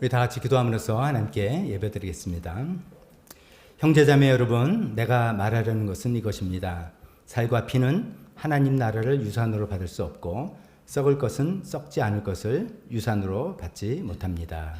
우리 다 같이 기도함으로써 하나님께 예배드리겠습니다. 형제자매 여러분, 내가 말하려는 것은 이것입니다. 살과 피는 하나님 나라를 유산으로 받을 수 없고 썩을 것은 썩지 않을 것을 유산으로 받지 못합니다.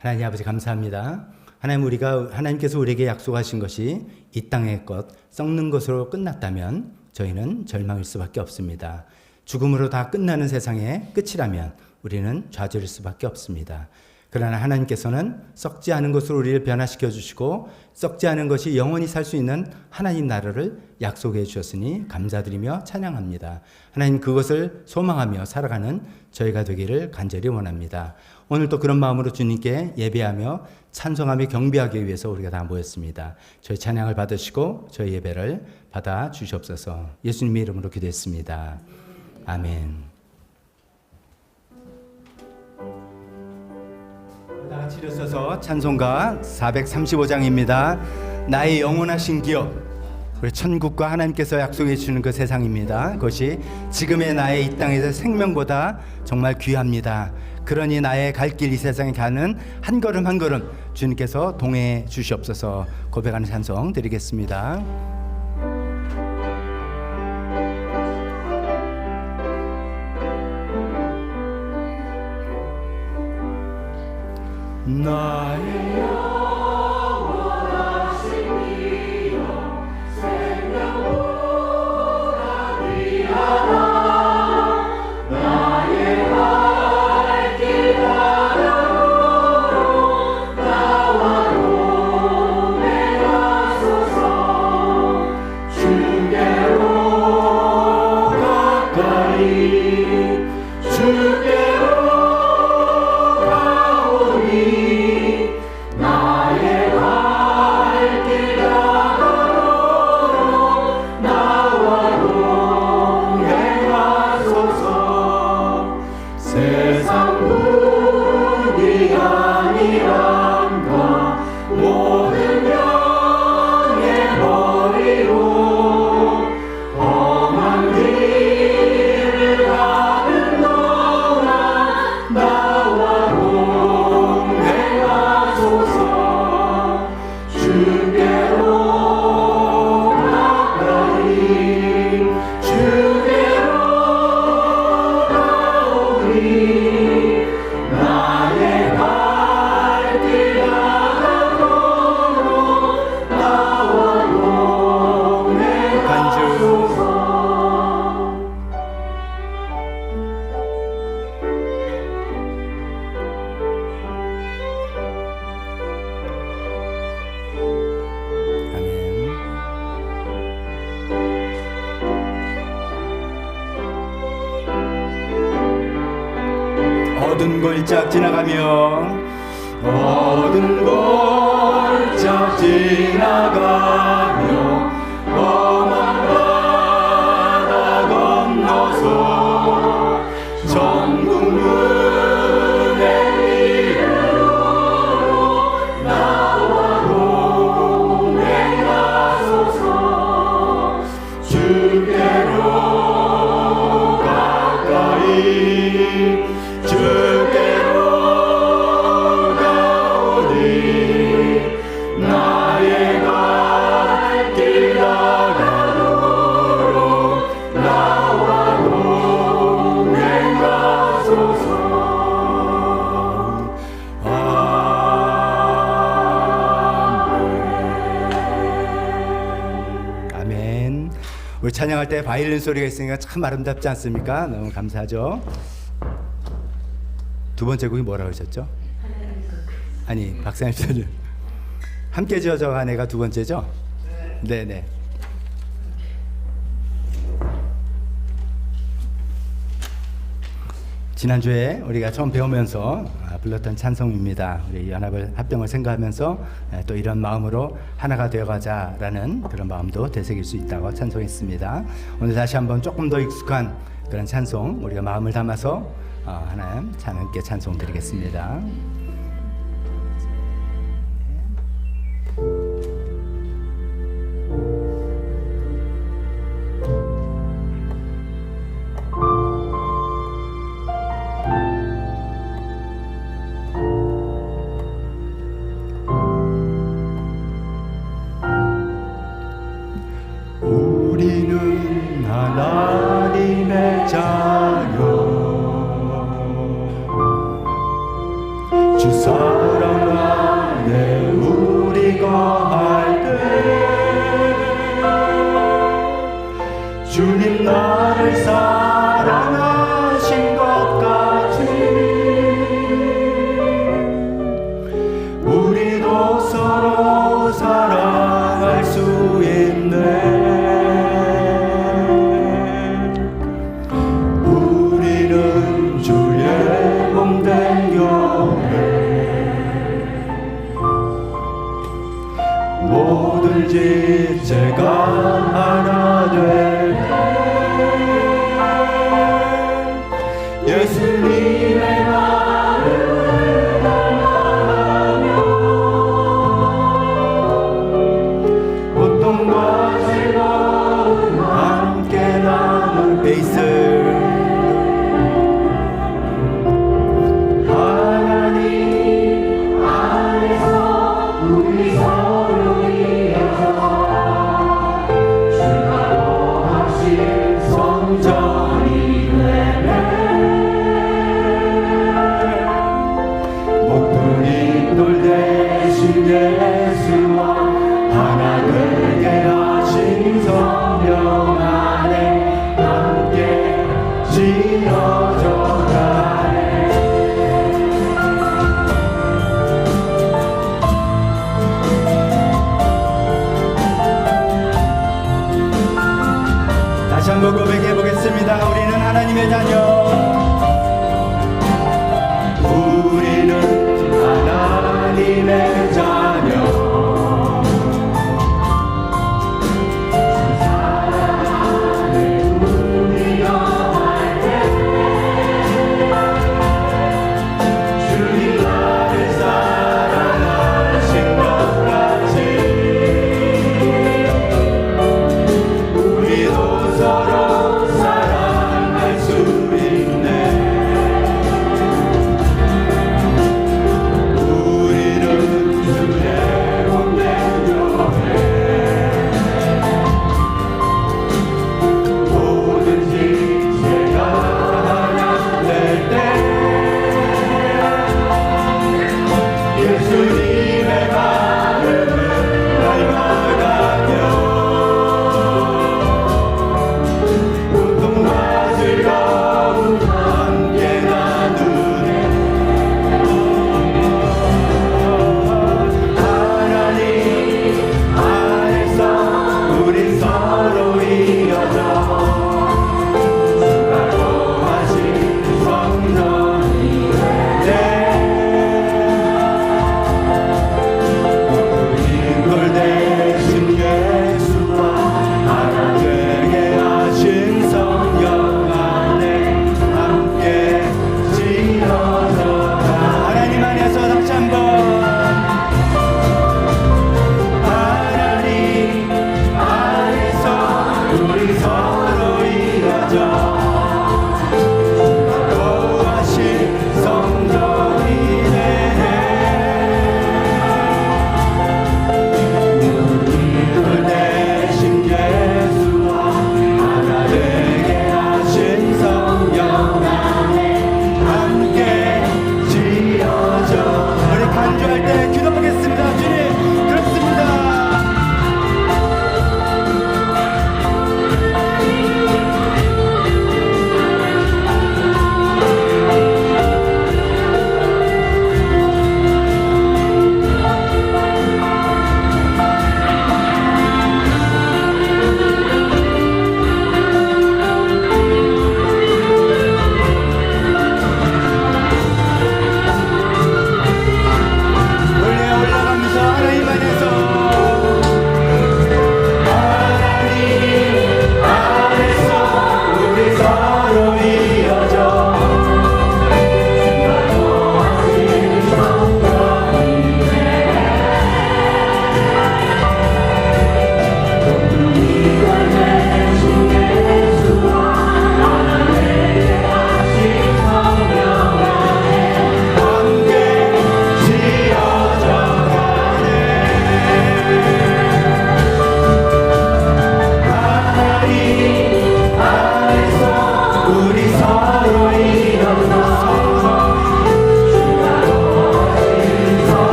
하나님 아버지 감사합니다. 하나님께서 우리에게 약속하신 것이 이 땅의 것, 썩는 것으로 끝났다면 저희는 절망일 수밖에 없습니다. 죽음으로 다 끝나는 세상의 끝이라면 우리는 좌절일 수밖에 없습니다. 그러나 하나님께서는 썩지 않은 것으로 우리를 변화시켜 주시고 썩지 않은 것이 영원히 살 수 있는 하나님 나라를 약속해 주셨으니 감사드리며 찬양합니다. 하나님 그것을 소망하며 살아가는 저희가 되기를 간절히 원합니다. 오늘 또 그런 마음으로 주님께 예배하며 찬송하며 경배하기 위해서 우리가 다 모였습니다. 저희 찬양을 받으시고 저희 예배를 받아 주시옵소서. 예수님의 이름으로 기도했습니다. 아멘. 다 같이 일어서서 찬송가 435장입니다. 나의 영원하신 기업, 우리 천국과 하나님께서 약속해 주는 그 세상입니다. 그것이 지금의 나의 이 땅에서 생명보다 정말 귀합니다. 그러니 나의 갈 길 이 세상에 가는 한 걸음 한 걸음 주님께서 동행해 주시옵소서. 고백하는 찬송 드리겠습니다. 나의 영원하신 기업 생명보다 귀하다. 나의 갈 길 바라보러 나와 동행하소서. 주께로 가까이 주께로 어두운 골짝 지나가며 어두운 골짝 지나가며 험한 바다 건너서 전국 문의 이름으로 나와 동행하소서. 주께로 가까이 주께로 가오니 나의 갈 길 나가도록 나와 동행하소서. 아멘. 아멘. 우리 찬양할 때 바이올린 소리가 있으니까 참 아름답지 않습니까? 너무 감사하죠. 두 번째 곡이 뭐라고 하셨죠? 아니 박사님 저는 함께 지어져간 애가 두 번째죠? 네네. 지난주에 우리가 처음 배우면서 불렀던 찬송입니다. 우리 연합을 합병을 생각하면서 또 이런 마음으로 하나가 되어가자라는 그런 마음도 되새길 수 있다고 찬송했습니다. 오늘 다시 한번 조금 더 익숙한 그런 찬송 우리가 마음을 담아서 하나님 함께 찬송 드리겠습니다. 하나님의 자녀 주 사랑 안에 우리가 할 때 주님 나를 사랑하신 것 같이 우리도 서로 사랑할 수 있네. 우리는 주의 몸된 교회 뭐든지 제가 하나 될 때 예수님의 말을 따라가며 고통과 즐거움 함께 나눌 베이스 하나님 안에서 우리 서로 이어서 주가 하신 성전이 되네. 모퉁이 돌 대신 예수와 하나 되게 하신 성령 안에 함께 지어져 가네. 다시 한번 고백해 보겠습니다. 우리는 하나님의 자녀. 우리는 하나님의 자녀. 주님 나를 사랑하신 것 같이 우리도 서로 사랑할 수 있네.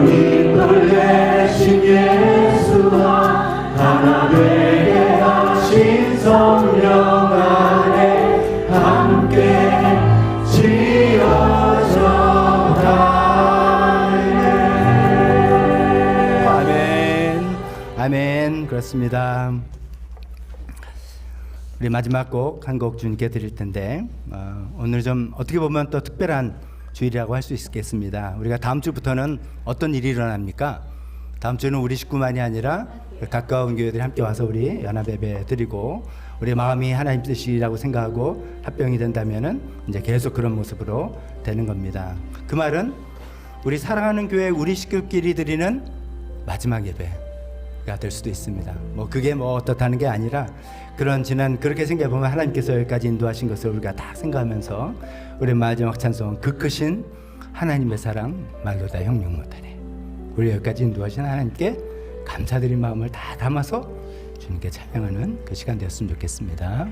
인물 대신 예수와 하나 되게 하신 성령 안에 함께 지어져 가네. 아멘. 아멘. 그렇습니다. 우리 마지막 곡 한 곡 주님께 드릴 텐데 오늘 좀 어떻게 보면 또 특별한 주일이라고 할 수 있겠습니다. 우리가 다음 주부터는 어떤 일이 일어납니까? 다음 주는 우리 식구만이 아니라 가까운 교회들이 함께 와서 우리 연합예배 드리고 우리 마음이 하나님 뜻이라고 생각하고 합병이 된다면은 이제 계속 그런 모습으로 되는 겁니다. 그 말은 우리 사랑하는 교회 우리 식구끼리 드리는 마지막 예배가 될 수도 있습니다. 뭐 그게 뭐 어떻다는 게 아니라 그런 지난 그렇게 생각해보면 하나님께서 여기까지 인도하신 것을 우리가 다 생각하면서 우리 마지막 찬송 그 크신 하나님의 사랑 말로 다 형용 못하네. 우리 여기까지 인도하신 하나님께 감사드린 마음을 다 담아서 주님께 찬양하는 그 시간 되었으면 좋겠습니다.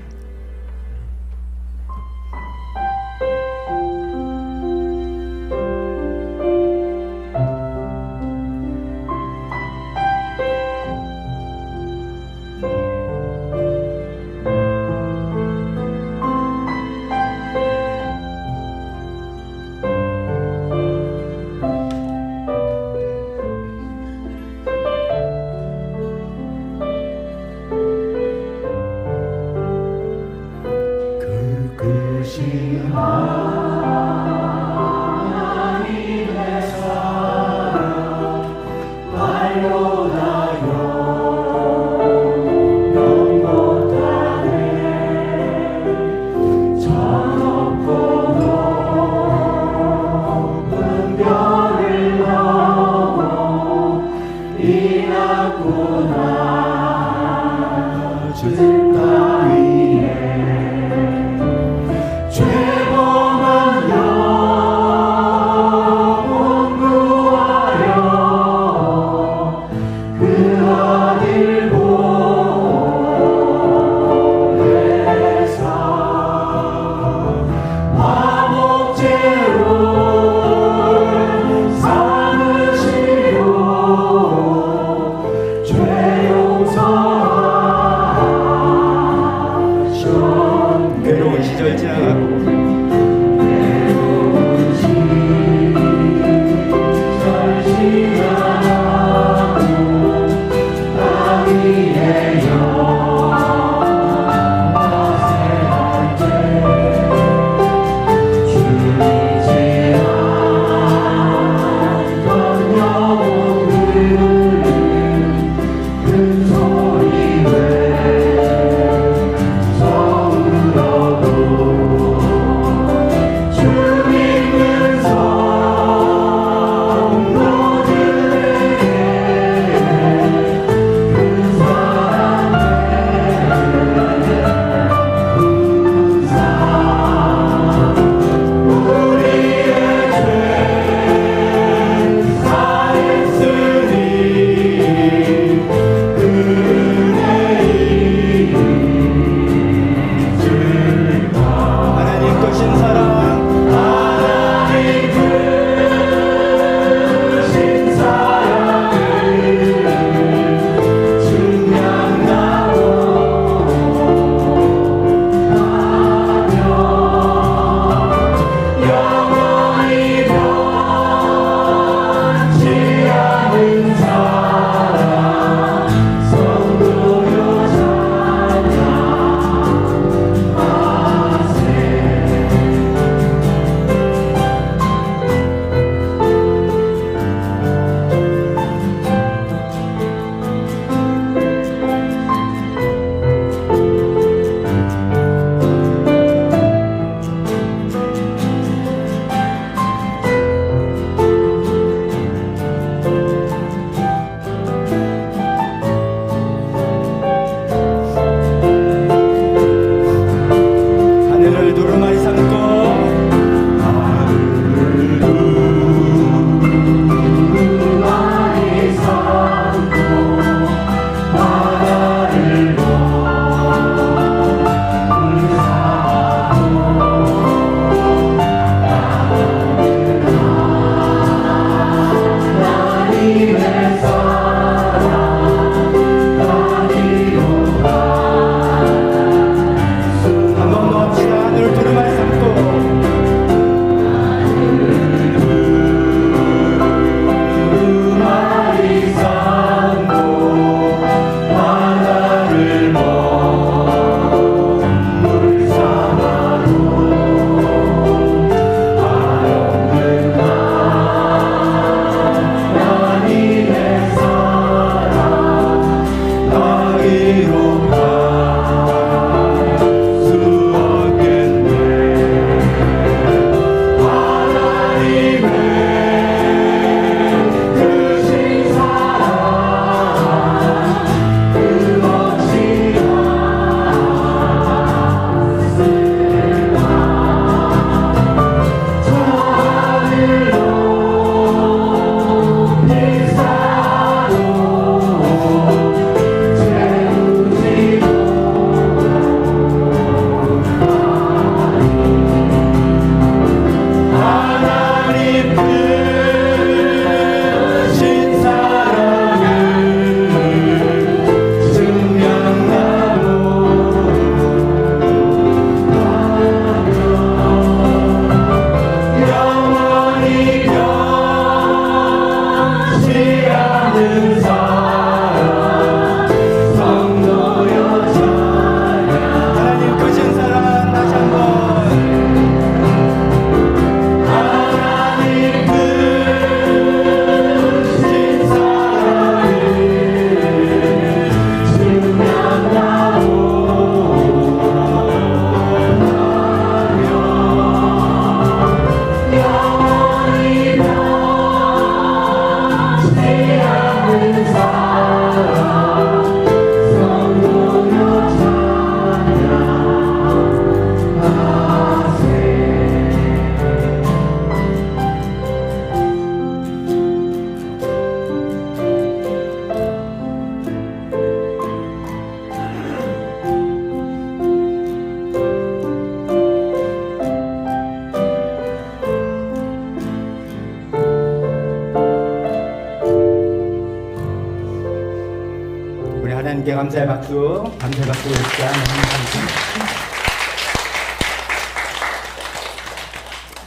하나님께 감사의 박수 드립니다.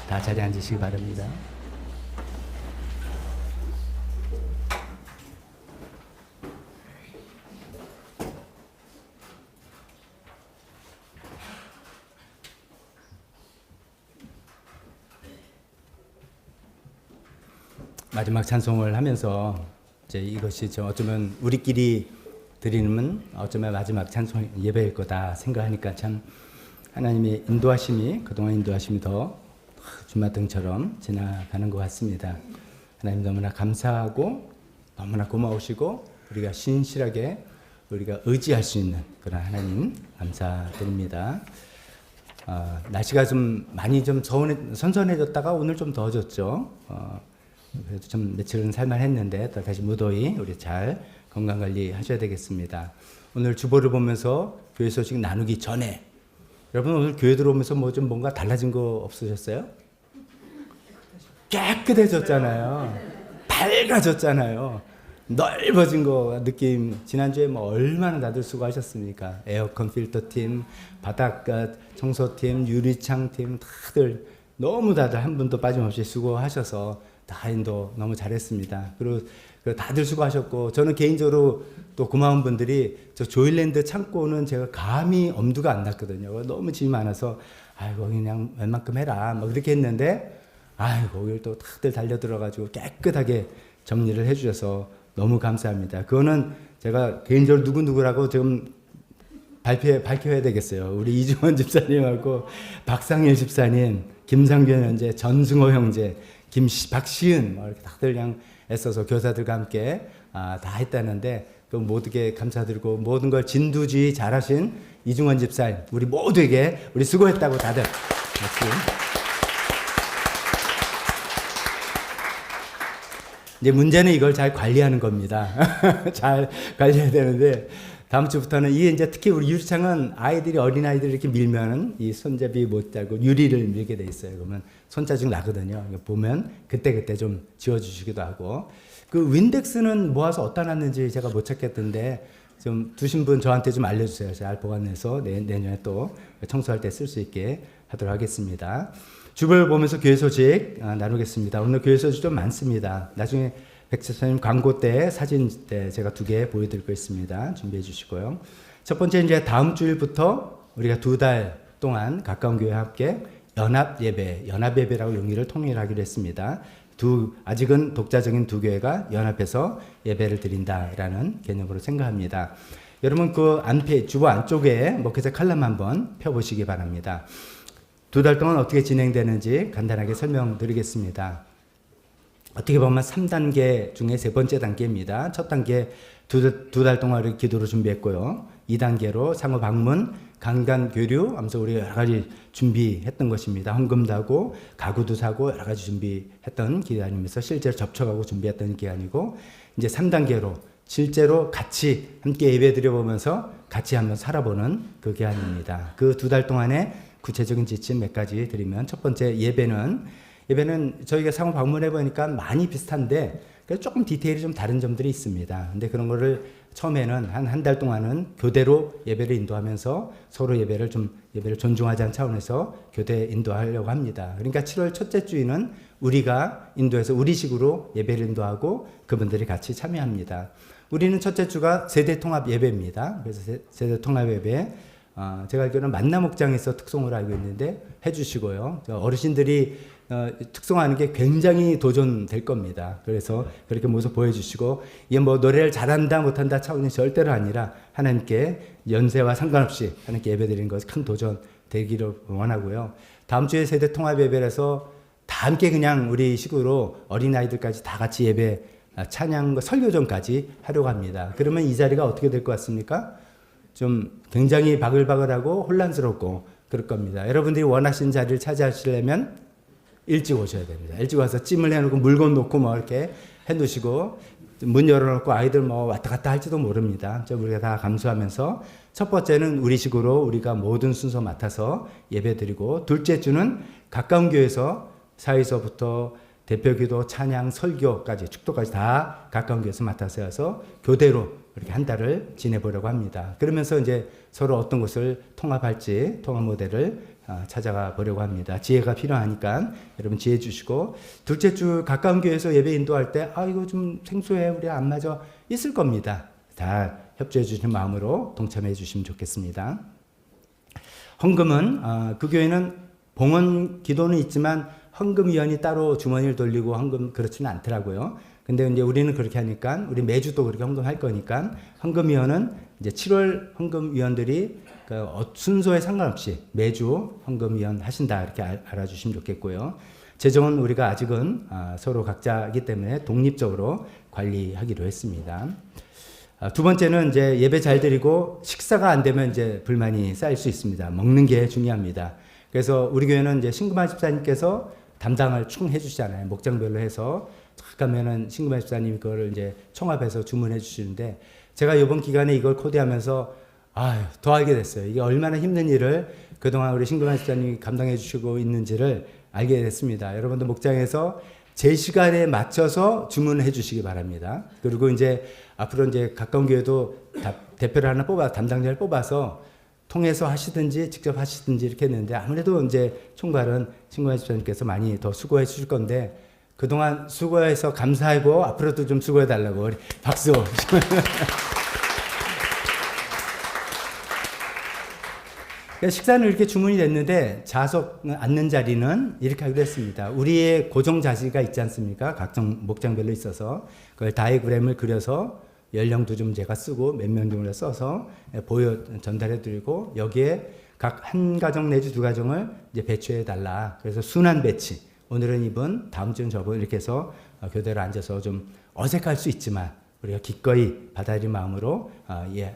다 자리에 앉으시기 바랍니다. 마지막 찬송을 하면서 이제 이것이 어쩌면 우리끼리 드리는 어쩌면 마지막 찬송 예배일 거다 생각하니까 참 하나님의 인도하심이 그동안 인도하심이 더 주마등처럼 지나가는 것 같습니다. 하나님 너무나 감사하고 너무나 고마우시고 우리가 신실하게 우리가 의지할 수 있는 그런 하나님 감사드립니다. 날씨가 좀 많이 좀 선선해졌다가 오늘 좀 더워졌죠. 그래도 좀 며칠은 살만했는데 또 다시 무더위 우리 잘 건강관리 하셔야 되겠습니다. 오늘 주보를 보면서 교회 소식 나누기 전에 여러분 오늘 교회 들어오면서 뭐 좀 뭔가 달라진 거 없으셨어요? 깨끗해졌잖아요. 밝아졌잖아요. 넓어진 거 느낌. 지난주에 뭐 얼마나 다들 수고하셨습니까? 에어컨 필터팀, 바닷가 청소팀, 유리창팀 다들 너무 다들 한 분도 빠짐없이 수고하셔서 다 인도 너무 잘했습니다. 그리고 다들 수고하셨고 저는 개인적으로 또 고마운 분들이 저 조일랜드 창고는 제가 감히 엄두가 안 났거든요. 너무 짐이 많아서 아이고 그냥 웬만큼 해라 뭐 그렇게 했는데 아이고 거기를 또 다들 달려들어가지고 깨끗하게 정리를 해주셔서 너무 감사합니다. 그거는 제가 개인적으로 누구라고 지금 밝혀야 되겠어요. 우리 이중원 집사님하고 박상일 집사님, 김상균 형제, 전승호 형제, 박시은 뭐 이렇게 다들 그냥 애써서 교사들과 함께 다 했다는데 그 모두게 감사드리고 모든 걸 진두지휘 잘하신 이중원 집사님 우리 모두에게 우리 수고했다고 다들 박수. 이제 문제는 이걸 잘 관리하는 겁니다. 잘 관리해야 되는데 다음 주부터는 이게 이제 특히 우리 유리창은 아이들이 어린아이들이 이렇게 밀면은 이 손잡이 못 달고 유리를 밀게 돼 있어요. 그러면 손짜증 나거든요. 보면 그때 좀 지워주시기도 하고 그 윈덱스는 모아서 어디다 놨는지 제가 못 찾겠던데 좀 두신 분 저한테 좀 알려주세요. 잘 보관해서 내년에 또 청소할 때 쓸 수 있게 하도록 하겠습니다. 주보를 보면서 교회 소식 나누겠습니다. 오늘 교회 소식 좀 많습니다. 나중에 백지사님 광고 때 사진 때 제가 2개 보여드릴 거 있습니다. 준비해 주시고요. 첫 번째 이제 다음 주일부터 우리가 2달 동안 가까운 교회와 함께 연합 예배라고 용기를 통일하기로 했습니다. 아직은 독자적인 2교회가 연합해서 예배를 드린다라는 개념으로 생각합니다. 여러분 그 주보 안쪽에 목회자 칼럼 한번 펴보시기 바랍니다. 2달 동안 어떻게 진행되는지 간단하게 설명드리겠습니다. 어떻게 보면 3단계 중에 3번째 단계입니다. 첫 단계 2달 동안 기도로 준비했고요. 2단계로 상호 방문, 강간 교류 하면서 우리가 여러 가지 준비했던 것입니다. 헌금도 하고 가구도 사고 여러 가지 준비했던 기간이면서 실제로 접촉하고 준비했던 기간이고 이제 3단계로 실제로 같이 함께 예배 드려보면서 같이 한번 살아보는 그 기간입니다. 그 2달 동안에 구체적인 지침 몇 가지 드리면 첫 번째 예배는 저희가 상호 방문해 보니까 많이 비슷한데 조금 디테일이 좀 다른 점들이 있습니다. 근데 그런 거를 처음에는 한 달 동안은 교대로 예배를 인도하면서 서로 예배를 존중하자는 차원에서 교대 인도하려고 합니다. 그러니까 7월 첫째 주에는 우리가 인도해서 우리식으로 예배를 인도하고 그분들이 같이 참여합니다. 우리는 첫째 주가 세대 통합 예배입니다. 그래서 세대 통합 예배 제가 알기로는 만남목장에서 특송을 알고 있는데 해주시고요. 어르신들이 특송하는 게 굉장히 도전될 겁니다. 그래서 그렇게 모습 보여주시고 이게 뭐 노래를 잘한다 못한다 차원이 절대로 아니라 하나님께 연세와 상관없이 하나님께 예배드리는 것이 큰 도전 되기를 원하고요. 다음 주에 세대 통합 예배라서 다 함께 그냥 우리 식으로 어린아이들까지 다 같이 예배 찬양 설교전까지 하려고 합니다. 그러면 이 자리가 어떻게 될 것 같습니까? 좀 굉장히 바글바글하고 혼란스럽고 그럴 겁니다. 여러분들이 원하시는 자리를 차지하시려면 일찍 오셔야 됩니다. 일찍 와서 찜을 해놓고 물건 놓고 뭐 이렇게 해놓으시고 문 열어놓고 아이들 뭐 왔다 갔다 할지도 모릅니다. 우리가 다 감수하면서 첫 번째는 우리식으로 우리가 모든 순서 맡아서 예배드리고 둘째 주는 가까운 교회에서 사회서부터 대표기도, 찬양, 설교까지 축도까지 다 가까운 교회에서 맡아서 해서 교대로 이렇게 한 달을 지내보려고 합니다. 그러면서 이제 서로 어떤 것을 통합할지 통합 모델을 찾아가 보려고 합니다. 지혜가 필요하니까 여러분 지혜 주시고, 둘째 주 가까운 교회에서 예배 인도할 때 이거 좀 생소해, 우리 안 맞아, 있을 겁니다. 다 협조해 주시는 마음으로 동참해 주시면 좋겠습니다. 헌금은 그 교회는 봉헌 기도는 있지만 헌금위원이 따로 주머니를 돌리고 헌금 그렇지는 않더라고요. 근데 이제 우리는 그렇게 하니까 우리 매주도 그렇게 헌금할 거니까 헌금위원은 이제 7월 헌금위원들이 그 순서에 상관없이 매주 헌금위원 하신다, 이렇게 알아주시면 좋겠고요. 재정은 우리가 아직은 서로 각자이기 때문에 독립적으로 관리하기로 했습니다. 두 번째는 이제 예배 잘 드리고 식사가 안 되면 이제 불만이 쌓일 수 있습니다. 먹는 게 중요합니다. 그래서 우리 교회는 이제 신금환 집사님께서 담당을 충 해주시잖아요. 목장별로 해서 쫙 가면은 신금환 집사님이 그거를 이제 총합해서 주문해 주시는데, 제가 이번 기간에 이걸 코디하면서 더 알게 됐어요. 이게 얼마나 힘든 일을 그동안 우리 신금환 집사님이 감당해 주시고 있는지를 알게 됐습니다. 여러분도 목장에서 제 시간에 맞춰서 주문해 주시기 바랍니다. 그리고 이제 앞으로 이제 가까운 교회도 대표를 하나 담당자를 뽑아서 통해서 하시든지 직접 하시든지 이렇게 했는데, 아무래도 이제 총괄은 신금환 집사님께서 많이 더 수고해 주실 건데, 그동안 수고해서 감사하고 앞으로도 좀 수고해 달라고 우리 박수. 식사는 이렇게 주문이 됐는데 좌석 앉는 자리는 이렇게 하기로 했습니다. 우리의 고정 자리가 있지 않습니까? 각종 목장별로 있어서 그걸 다이어그램을 그려서 연령도 좀 제가 쓰고 몇 명 정도 써서 전달해 드리고, 여기에 각 한 가정 내지 두 가정을 이제 배치해 달라. 그래서 순환 배치. 오늘은 이분, 다음 주는 저분, 이렇게 해서 교대로 앉아서 좀 어색할 수 있지만 우리가 기꺼이 받아들인 마음으로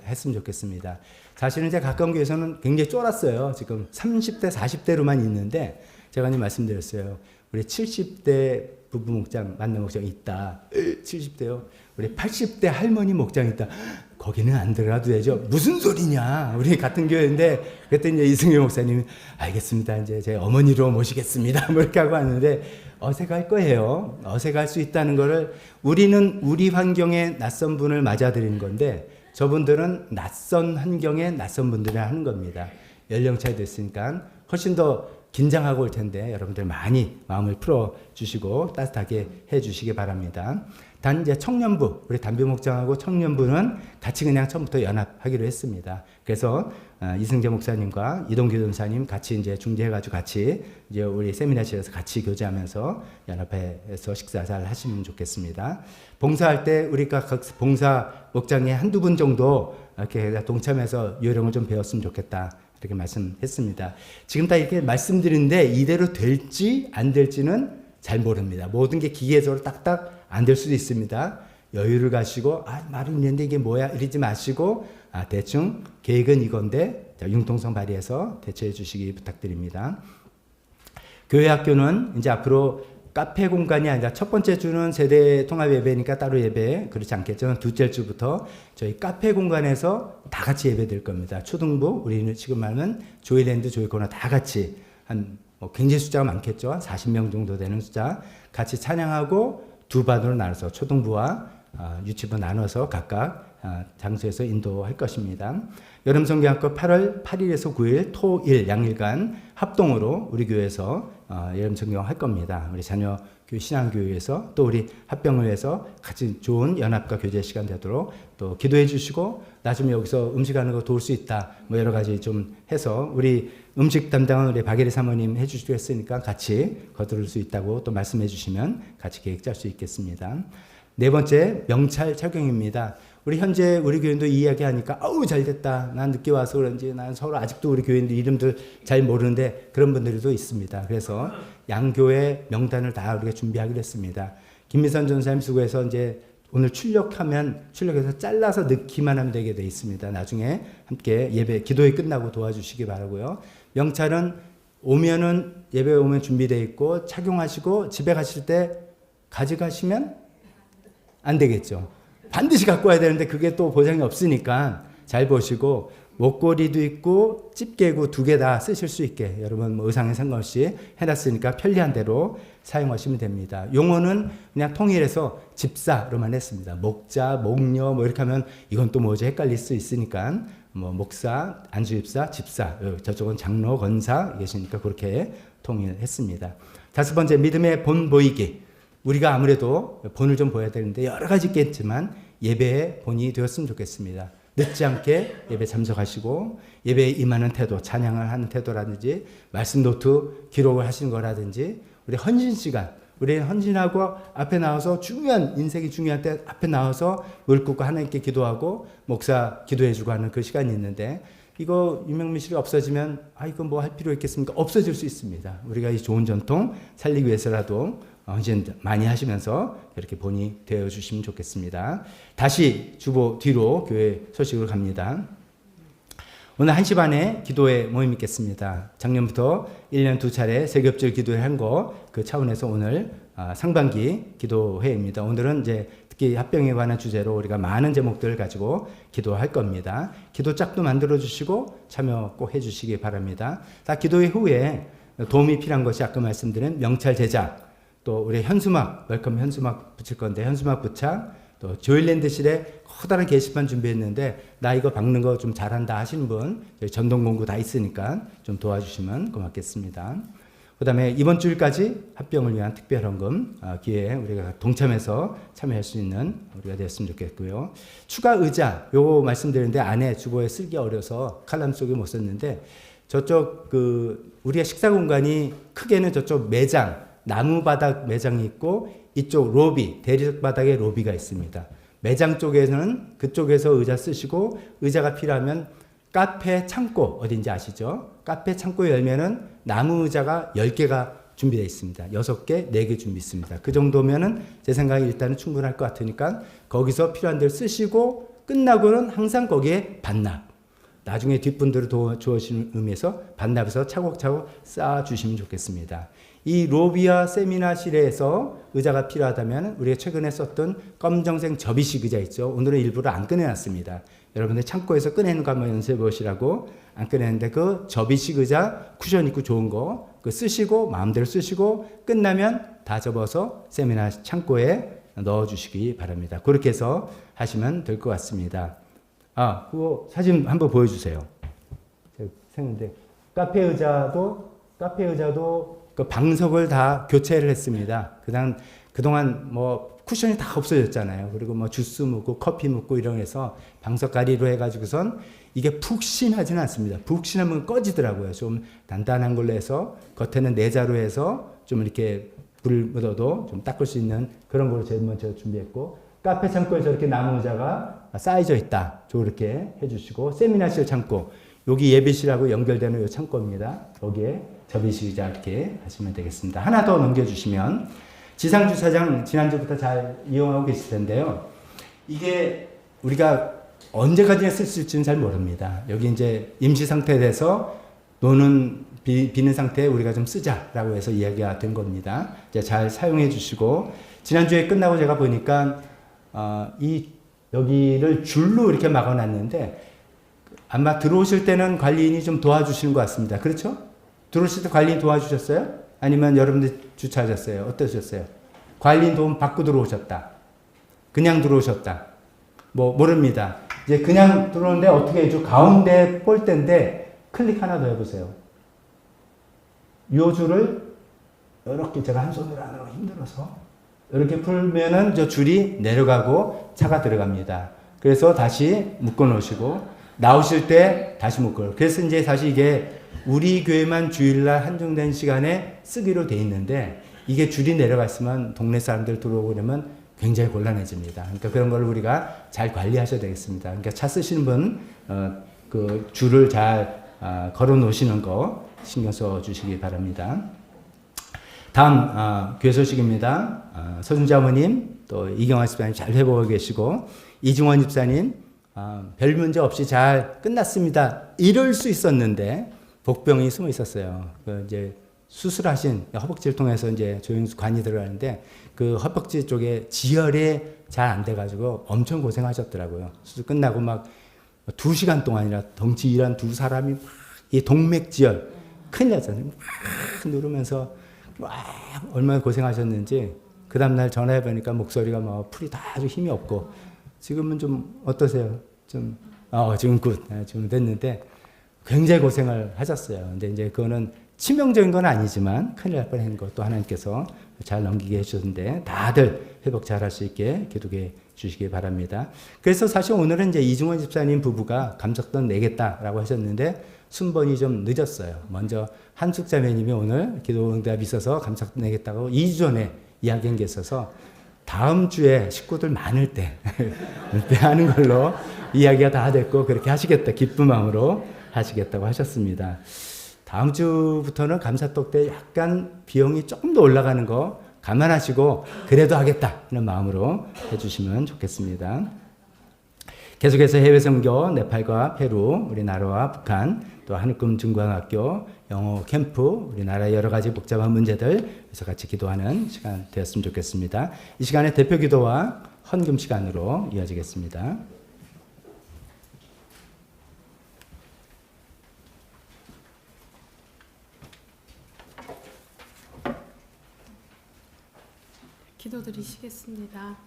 했으면 좋겠습니다. 사실은 이제 가까운 교회에서는 굉장히 쫄았어요. 지금 30대, 40대로만 있는데, 제가 이제 말씀드렸어요. 우리 70대 부부 목장, 만남 목장이 있다. 70대요. 우리 80대 할머니 목장이 있다. 거기는 안 들어가도 되죠. 무슨 소리냐. 우리 같은 교회인데, 그때 이제 이승일 목사님이 알겠습니다. 이제 제 어머니로 모시겠습니다. 뭐 이렇게 하고 왔는데, 어색할 거예요. 어색할 수 있다는 거를, 우리는 우리 환경에 낯선 분을 맞아들이는 건데, 저분들은 낯선 환경에 낯선 분들이 하는 겁니다. 연령 차이도 있으니까 훨씬 더 긴장하고 올 텐데, 여러분들 많이 마음을 풀어주시고 따뜻하게 해주시기 바랍니다. 단 이제 청년부, 우리 담비 목장하고 청년부는 같이 그냥 처음부터 연합하기로 했습니다. 그래서 이승재 목사님과 이동규 전사님 같이 이제 중재해가지고 같이 이제 우리 세미나실에서 같이 교제하면서 연합해서 식사 잘 하시면 좋겠습니다. 봉사할 때 우리가 각 봉사 목장에 한두 분 정도 이렇게 동참해서 요령을 좀 배웠으면 좋겠다, 이렇게 말씀했습니다. 지금 다 이렇게 말씀드리는데 이대로 될지 안 될지는 잘 모릅니다. 모든 게 기계적으로 딱딱 안 될 수도 있습니다. 여유를 가시고 말은 있는데 이게 뭐야 이러지 마시고 대충 계획은 이건데 융통성 발휘해서 대처해 주시기 부탁드립니다. 교회 학교는 이제 앞으로 카페 공간이 아니라 첫 번째 주는 세대 통합 예배니까 따로 예배 그렇지 않겠죠. 둘째 주부터 저희 카페 공간에서 다 같이 예배 드릴 겁니다. 초등부, 우리는 지금 말하는 조이랜드, 조이코너 다 같이 굉장히 숫자가 많겠죠. 40명 정도 되는 숫자 같이 찬양하고 두 반으로 나눠서 초등부와 유치부 나눠서 각각 장소에서 인도할 것입니다. 여름 성경학교 8월 8일에서 9일 토일 양일간 합동으로 우리 교회에서 여름 성경 할 겁니다. 우리 자녀 교회 신앙교회에서 또 우리 합병을 해서 같이 좋은 연합과 교제 시간 되도록 또 기도해 주시고, 나 좀 여기서 음식하는 거 도울 수 있다 뭐 여러 가지 좀 해서 우리 음식 담당은 우리 박예리 사모님 해주시기로 했으니까 같이 거두를 수 있다고 또 말씀해 주시면 같이 계획 짤 수 있겠습니다. 네 번째, 명찰 착용입니다. 우리 현재 우리 교인도 이야기하니까 잘 됐다. 난 늦게 와서 그런지 난 서로 아직도 우리 교인들 이름들 잘 모르는데 그런 분들도 있습니다. 그래서 양교회 명단을 다 우리가 준비하기로 했습니다. 김미선 전사님 수고해서 이제 오늘 출력해서 잘라서 넣기만 하면 되게 돼 있습니다. 나중에 함께 예배 기도회 끝나고 도와주시기 바라고요. 명찰은 예배 오면 준비되어 있고 착용하시고 집에 가실 때 가져가시면 안 되겠죠. 반드시 갖고 와야 되는데 그게 또 보장이 없으니까 잘 보시고, 목걸이도 있고 집게고 2개 다 쓰실 수 있게 여러분 뭐 의상에 상관없이 해놨으니까 편리한 대로 사용하시면 됩니다. 용어는 그냥 통일해서 집사로만 했습니다. 목자, 목녀 뭐 이렇게 하면 이건 또 뭐지 헷갈릴 수 있으니까 뭐 목사, 안수집사, 집사, 저쪽은 장로, 권사 계시니까 그렇게 통일했습니다. 5번째, 믿음의 본 보이기. 우리가 아무래도 본을 좀 보여야 되는데 여러 가지 있겠지만 예배의 본이 되었으면 좋겠습니다. 늦지 않게 예배 참석하시고 예배에 임하는 태도, 찬양을 하는 태도라든지 말씀 노트 기록을 하시는 거라든지 우리 헌신 시간, 우리 헌신하고 앞에 나와서 인생이 중요한 때 앞에 나와서 무릎 꿇고 하나님께 기도하고 목사 기도해주고 하는 그 시간이 있는데 이거 유명미실이 없어지면 이거 뭐 할 필요 있겠습니까? 없어질 수 있습니다. 우리가 이 좋은 전통 살리기 위해서라도 헌신 많이 하시면서 이렇게 본이 되어주시면 좋겠습니다. 다시 주보 뒤로 교회 소식으로 갑니다. 오늘 1시 반에 기도회 모임 있겠습니다. 작년부터 1년 2차례 세겹절 기도회 한 거 그 차원에서 오늘 상반기 기도회입니다. 오늘은 이제 특히 합병에 관한 주제로 우리가 많은 제목들을 가지고 기도할 겁니다. 기도 짝도 만들어 주시고 참여 꼭 해주시기 바랍니다. 다 기도회 후에 도움이 필요한 것이 아까 말씀드린 명찰 제작, 또 우리 현수막, 웰컴 현수막 붙일 건데 현수막 부착, 또 조일랜드실에 커다란 게시판 준비했는데 나 이거 박는 거 좀 잘한다 하시는 분 저희 전동 공구 다 있으니까 좀 도와주시면 고맙겠습니다. 그 다음에 이번 주일까지 합병을 위한 특별헌금 기회에 우리가 동참해서 참여할 수 있는 우리가 되었으면 좋겠고요. 추가 의자 요거 말씀드렸는데 안에 주보에 쓰기 어려서 칼럼 속에 못 썼는데 저쪽 우리가 식사 공간이 크게는 저쪽 매장 나무 바닥 매장이 있고 이쪽 로비 대리석 바닥에 로비가 있습니다. 매장 쪽에는 그쪽에서 의자 쓰시고 의자가 필요하면 카페 창고 어딘지 아시죠? 카페 창고 열면은 나무 의자가 10개가 준비되어 있습니다. 6개, 4개 준비 있습니다. 그 정도면은 제 생각에 일단은 충분할 것 같으니까 거기서 필요한 데를 쓰시고 끝나고는 항상 거기에 반납. 나중에 뒷분들을 도와주시는 의미에서 반납해서 차곡차곡 쌓아주시면 좋겠습니다. 이 로비와 세미나실에서 의자가 필요하다면 우리가 최근에 썼던 검정색 접이식 의자 있죠. 오늘은 일부러 안 꺼내놨습니다. 여러분들 창고에서 꺼내는 거 한번 연습해 보시라고 안 꺼내는데 그 접이식 의자 쿠션 있고 좋은 거 그 쓰시고 마음대로 쓰시고 끝나면 다 접어서 세미나 창고에 넣어주시기 바랍니다. 그렇게 해서 하시면 될 것 같습니다. 그거 사진 한번 보여주세요. 생각인데 카페 의자도 그 방석을 다 교체를 했습니다. 그동안 뭐 쿠션이 다 없어졌잖아요. 그리고 뭐 주스 묻고 커피 묻고 이런 해서 방석 가리로 해가지고선 이게 푹신하지는 않습니다. 푹신하면 꺼지더라고요. 좀 단단한 걸로 해서 겉에는 내자로 해서 좀 이렇게 불 묻어도 좀 닦을 수 있는 그런 걸로 제일 먼저 준비했고 카페 창고에 저렇게 나무 의자가 쌓여져 있다. 저렇게 해주시고 세미나실 창고 여기 예배실하고 연결되는 이 창고입니다. 여기에 접이식 의자 이렇게 하시면 되겠습니다. 하나 더 넘겨주시면 지상주차장 지난주부터 잘 이용하고 계실 텐데요. 이게 우리가 언제까지 쓸 수 있을지는 잘 모릅니다. 여기 이제 임시 상태에 대해서 노는 비는 상태에 우리가 좀 쓰자라고 해서 이야기가 된 겁니다. 이제 잘 사용해 주시고 지난주에 끝나고 제가 보니까 여기를 줄로 이렇게 막아놨는데 아마 들어오실 때는 관리인이 좀 도와주시는 것 같습니다. 그렇죠? 들어오실 때 관리인 도와주셨어요? 아니면 여러분들 주차하셨어요? 어떠셨어요? 관리인 도움 받고 들어오셨다. 그냥 들어오셨다. 뭐 모릅니다. 이제 그냥 들어오는데 어떻게 해줘? 가운데 볼때인데 클릭 하나 더 해보세요. 요 줄을 이렇게 제가 한 손으로 하느라 힘들어서 이렇게 풀면은 저 줄이 내려가고 차가 들어갑니다. 그래서 다시 묶어 놓으시고 나오실 때 다시 묶어. 그래서 이제 사실 이게 우리 교회만 주일날 한정된 시간에 쓰기로 돼 있는데 이게 줄이 내려갔으면 동네 사람들 들어오고 그러면 굉장히 곤란해집니다. 그러니까 그런 걸 우리가 잘 관리하셔야 되겠습니다. 그러니까 차 쓰시는 분, 그 줄을 잘 걸어 놓으시는 거 신경 써 주시기 바랍니다. 다음 교회 소식입니다. 서준자 어머님, 또 이경화 집사님 잘 회복하고 계시고 이중원 집사님 별 문제 없이 잘 끝났습니다. 이럴 수 있었는데 복병이 숨어 있었어요. 이제 수술하신 허벅지를 통해서 이제 조영관이 들어가는데 그 허벅지 쪽에 지혈이 잘 안 돼가지고 엄청 고생하셨더라고요. 수술 끝나고 막 2시간 동안이나 덩치일한 두 사람이 막 이 동맥지혈 큰일 났잖아요. 막 누르면서 막 얼마나 고생하셨는지 그 다음날 전화해 보니까 목소리가 막 풀이 다 아주 힘이 없고 지금은 좀 어떠세요? 좀 지금 굿. 지금 됐는데 굉장히 고생을 하셨어요. 근데 이제 그거는 치명적인 건 아니지만 큰일 날 뻔한 것도 하나님께서 잘 넘기게 해주셨는데 다들 회복 잘 할 수 있게 기도해 주시기 바랍니다. 그래서 사실 오늘은 이제 이중원 집사님 부부가 감석돈 내겠다라고 하셨는데 순번이 좀 늦었어요. 먼저 한숙 자매님이 오늘 기도 응답이 있어서 감석돈 내겠다고 2주 전에 이야기한 게 있어서 다음 주에 식구들 많을 때 하는 걸로 이야기가 다 됐고 그렇게 하시겠다. 기쁜 마음으로 하시겠다고 하셨습니다. 다음 주부터는 감사떡 때 약간 비용이 조금 더 올라가는 거 감안하시고 그래도 하겠다 하는 마음으로 해주시면 좋겠습니다. 계속해서 해외 선교 네팔과 페루, 우리나라와 북한, 또 하늘꿈 중고등학교, 영어 캠프, 우리나라의 여러 가지 복잡한 문제들에서 같이 기도하는 시간 되었으면 좋겠습니다. 이 시간에 대표 기도와 헌금 시간으로 이어지겠습니다. 기도드리시겠습니다.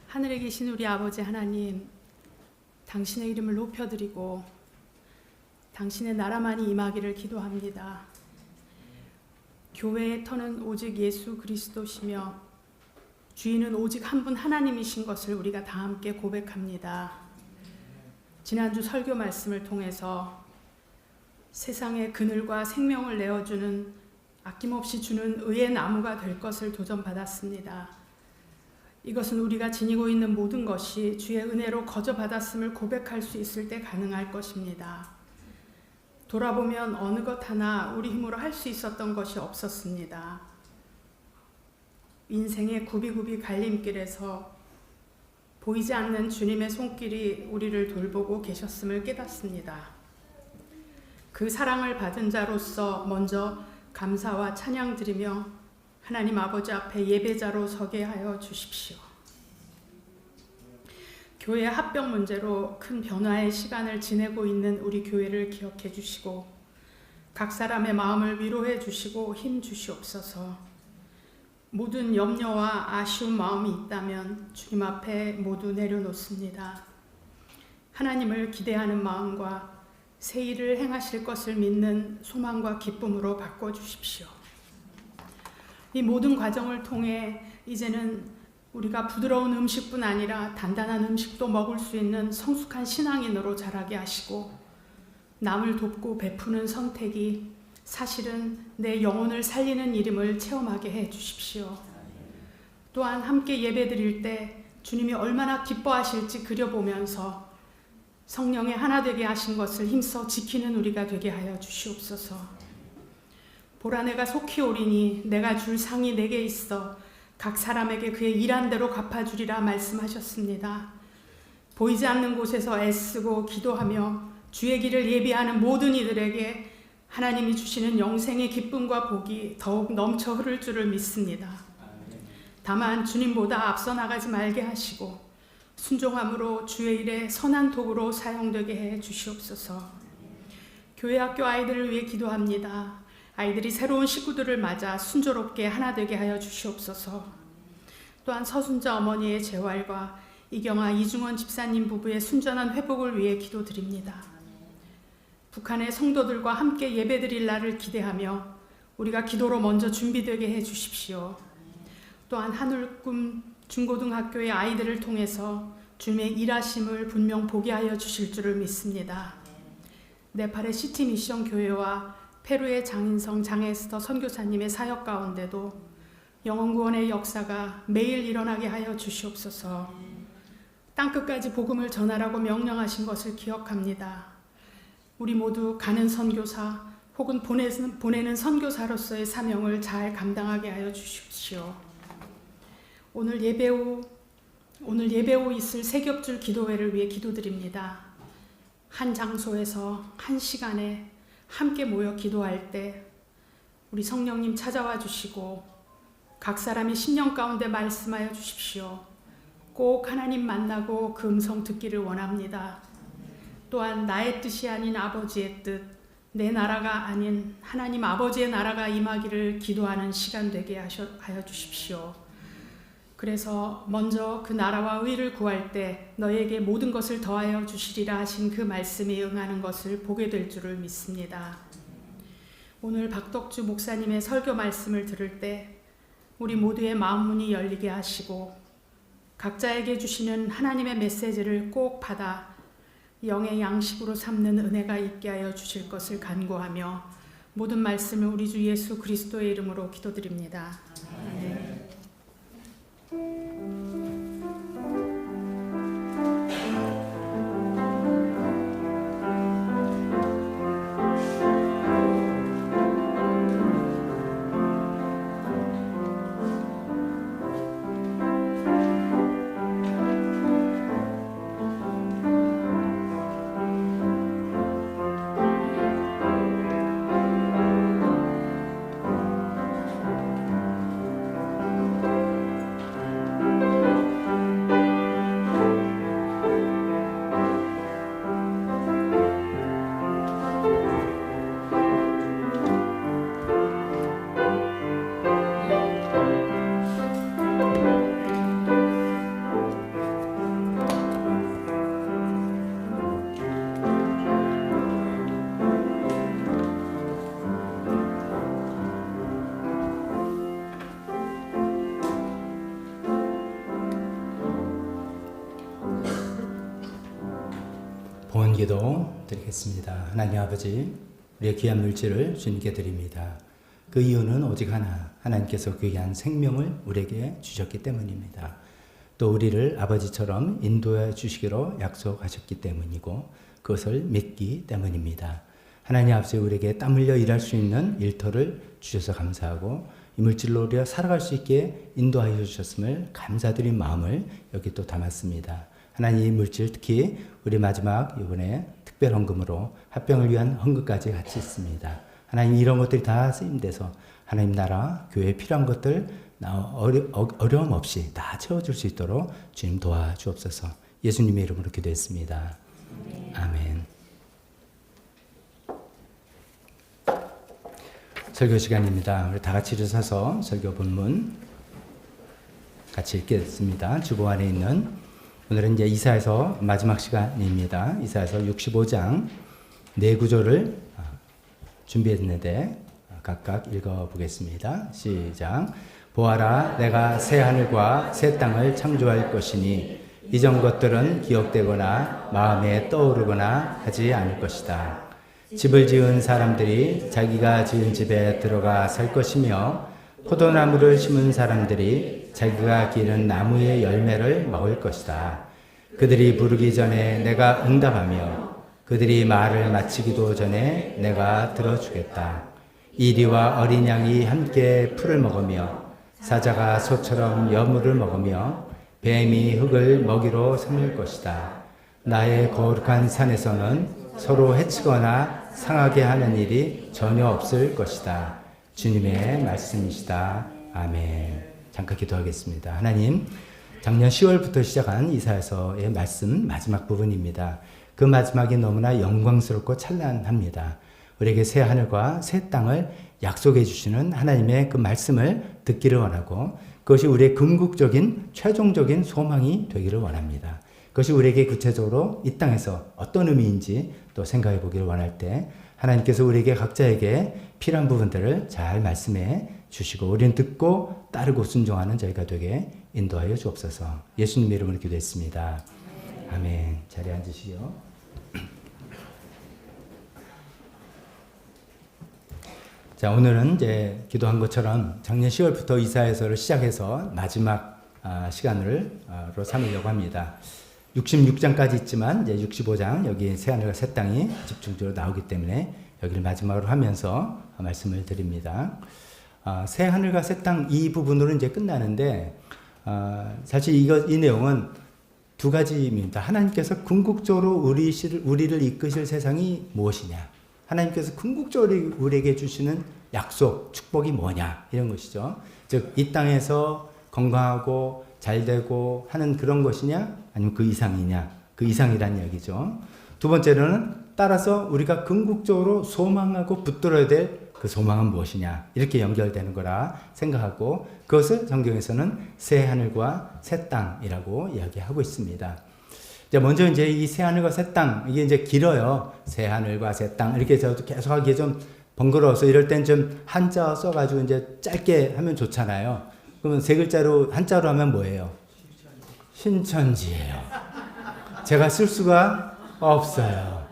하늘에 계신 우리 아버지 하나님, 당신의 이름을 높여드리고 당신의 나라만이 임하기를 기도합니다. 교회의 터는 오직 예수 그리스도시며 주인은 오직 한 분 하나님이신 것을 우리가 다 함께 고백합니다. 지난주 설교 말씀을 통해서 세상의 그늘과 생명을 내어주는 아낌없이 주는 의의 나무가 될 것을 도전받았습니다. 이것은 우리가 지니고 있는 모든 것이 주의 은혜로 거저받았음을 고백할 수 있을 때 가능할 것입니다. 돌아보면 어느 것 하나 우리 힘으로 할 수 있었던 것이 없었습니다. 인생의 굽이굽이 갈림길에서 보이지 않는 주님의 손길이 우리를 돌보고 계셨음을 깨닫습니다. 그 사랑을 받은 자로서 먼저 감사와 찬양 드리며 하나님 아버지 앞에 예배자로 서게 하여 주십시오. 교회 합병 문제로 큰 변화의 시간을 지내고 있는 우리 교회를 기억해 주시고 각 사람의 마음을 위로해 주시고 힘 주시옵소서. 모든 염려와 아쉬운 마음이 있다면 주님 앞에 모두 내려놓습니다. 하나님을 기대하는 마음과 새 일을 행하실 것을 믿는 소망과 기쁨으로 바꿔주십시오. 이 모든 과정을 통해 이제는 우리가 부드러운 음식뿐 아니라 단단한 음식도 먹을 수 있는 성숙한 신앙인으로 자라게 하시고 남을 돕고 베푸는 선택이 사실은 내 영혼을 살리는 일임을 체험하게 해 주십시오. 또한 함께 예배드릴 때 주님이 얼마나 기뻐하실지 그려보면서 성령의 하나 되게 하신 것을 힘써 지키는 우리가 되게 하여 주시옵소서. 보라 내가 속히 오리니 내가 줄 상이 내게 있어 각 사람에게 그의 일한 대로 갚아주리라 말씀하셨습니다. 보이지 않는 곳에서 애쓰고 기도하며 주의 길을 예비하는 모든 이들에게 하나님이 주시는 영생의 기쁨과 복이 더욱 넘쳐 흐를 줄을 믿습니다. 다만 주님보다 앞서 나가지 말게 하시고 순종함으로 주의 일에 선한 도구로 사용되게 해 주시옵소서. 교회 학교 아이들을 위해 기도합니다. 아이들이 새로운 식구들을 맞아 순조롭게 하나 되게 하여 주시옵소서. 또한 서순자 어머니의 재활과 이경아 이중원 집사님 부부의 순전한 회복을 위해 기도드립니다. 북한의 성도들과 함께 예배드릴 날을 기대하며 우리가 기도로 먼저 준비되게 해 주십시오. 또한 하늘꿈 중고등학교의 아이들을 통해서 주님의 일하심을 분명 보게 하여 주실 줄을 믿습니다. 네팔의 시티 미션 교회와 페루의 장인성 장에스터 선교사님의 사역 가운데도 영혼구원의 역사가 매일 일어나게 하여 주시옵소서. 땅끝까지 복음을 전하라고 명령하신 것을 기억합니다. 우리 모두 가는 선교사 혹은 보내는 선교사로서의 사명을 잘 감당하게 하여 주십시오. 오늘 예배 후 있을 세 겹줄 기도회를 위해 기도드립니다. 한 장소에서 한 시간에 함께 모여 기도할 때 우리 성령님 찾아와 주시고 각 사람이 심령 가운데 말씀하여 주십시오. 꼭 하나님 만나고 그 음성 듣기를 원합니다. 또한 나의 뜻이 아닌 아버지의 뜻, 내 나라가 아닌 하나님 아버지의 나라가 임하기를 기도하는 시간 되게 하여 주십시오. 그래서 먼저 그 나라와 의를 구할 때 너에게 모든 것을 더하여 주시리라 하신 그 말씀에 응하는 것을 보게 될 줄을 믿습니다. 오늘 박덕주 목사님의 설교 말씀을 들을 때 우리 모두의 마음문이 열리게 하시고 각자에게 주시는 하나님의 메시지를 꼭 받아 영의 양식으로 삼는 은혜가 있게 하여 주실 것을 간구하며 모든 말씀을 우리 주 예수 그리스도의 이름으로 기도드립니다. 아멘. 기도 드리겠습니다. 하나님 아버지, 우리의 귀한 물질을 주님께 드립니다. 그 이유는 오직 하나, 하나님께서 귀한 생명을 우리에게 주셨기 때문입니다. 또 우리를 아버지처럼 인도해 주시기로 약속하셨기 때문이고 그것을 믿기 때문입니다. 하나님 아버지, 우리에게 땀 흘려 일할 수 있는 일터를 주셔서 감사하고 이 물질로 우리가 살아갈 수 있게 인도하여 주셨음을 감사드린 마음을 여기 또 담았습니다. 하나님, 이 물질 특히 우리 마지막 이번에 특별 헌금으로 합병을 위한 헌금까지 같이 있습니다. 하나님, 이런 것들이 다 쓰임돼서 하나님 나라 교회에 필요한 것들 어려움 없이 다 채워줄 수 있도록 주님 도와주옵소서. 예수님의 이름으로 기도했습니다. 아멘. 설교 시간입니다. 우리 다 같이 일어서서 설교 본문 같이 읽겠습니다. 주보 안에 있는 오늘은 이제 이사야서 마지막 시간입니다. 이사야서 65장 네 구절을 준비했는데 각각 읽어보겠습니다. 시작. 보아라, 내가 새 하늘과 새 땅을 창조할 것이니 이전 것들은 기억되거나 마음에 떠오르거나 하지 않을 것이다. 집을 지은 사람들이 자기가 지은 집에 들어가 살 것이며 포도나무를 심은 사람들이 자기가 기른 나무의 열매를 먹을 것이다. 그들이 부르기 전에 내가 응답하며 그들이 말을 마치기도 전에 내가 들어주겠다. 이리와 어린 양이 함께 풀을 먹으며 사자가 소처럼 여물을 먹으며 뱀이 흙을 먹이로 삼을 것이다. 나의 거룩한 산에서는 서로 해치거나 상하게 하는 일이 전혀 없을 것이다. 주님의 말씀이시다. 아멘. 잠깐 기도하겠습니다. 하나님, 작년 10월부터 시작한 이사야서의 말씀 마지막 부분입니다. 그 마지막이 너무나 영광스럽고 찬란합니다. 우리에게 새 하늘과 새 땅을 약속해 주시는 하나님의 그 말씀을 듣기를 원하고 그것이 우리의 궁극적인 최종적인 소망이 되기를 원합니다. 그것이 우리에게 구체적으로 이 땅에서 어떤 의미인지 또 생각해 보기를 원할 때 하나님께서 우리에게 각자에게 필요한 부분들을 잘 말씀해 주시고 우리는 듣고 따르고 순종하는 저희가 되게 인도하여 주옵소서. 예수님 이름으로 기도했습니다. 아멘. 자리에 앉으시죠. 자, 오늘은 이제 기도한 것처럼 작년 10월부터 이사야서를 시작해서 마지막 시간으로 삼으려고 합니다. 66장까지 있지만 이제 65장 여기 새하늘과 새 땅이 집중적으로 나오기 때문에 여기를 마지막으로 하면서 말씀을 드립니다. 새하늘과 새 땅 이 부분으로 이제 끝나는데 사실 이 내용은 두 가지입니다. 하나님께서 궁극적으로 우리를 이끄실 세상이 무엇이냐? 하나님께서 궁극적으로 우리에게 주시는 약속, 축복이 뭐냐? 이런 것이죠. 즉, 이 땅에서 건강하고 잘 되고 하는 그런 것이냐? 아니면 그 이상이냐? 그 이상이란 이야기죠. 두 번째로는 따라서 우리가 궁극적으로 소망하고 붙들어야 될 그 소망은 무엇이냐? 이렇게 연결되는 거라 생각하고 그것을 성경에서는 새 하늘과 새 땅이라고 이야기하고 있습니다. 먼저 이제 이 새 하늘과 새 땅, 이게 이제 길어요. 새 하늘과 새 땅. 이렇게 해서 계속 하기에 좀 번거로워서 이럴 땐 좀 한자 써가지고 이제 짧게 하면 좋잖아요. 그러면 세 글자로, 한자로 하면 뭐예요? 신천지예요. 제가 쓸 수가 없어요.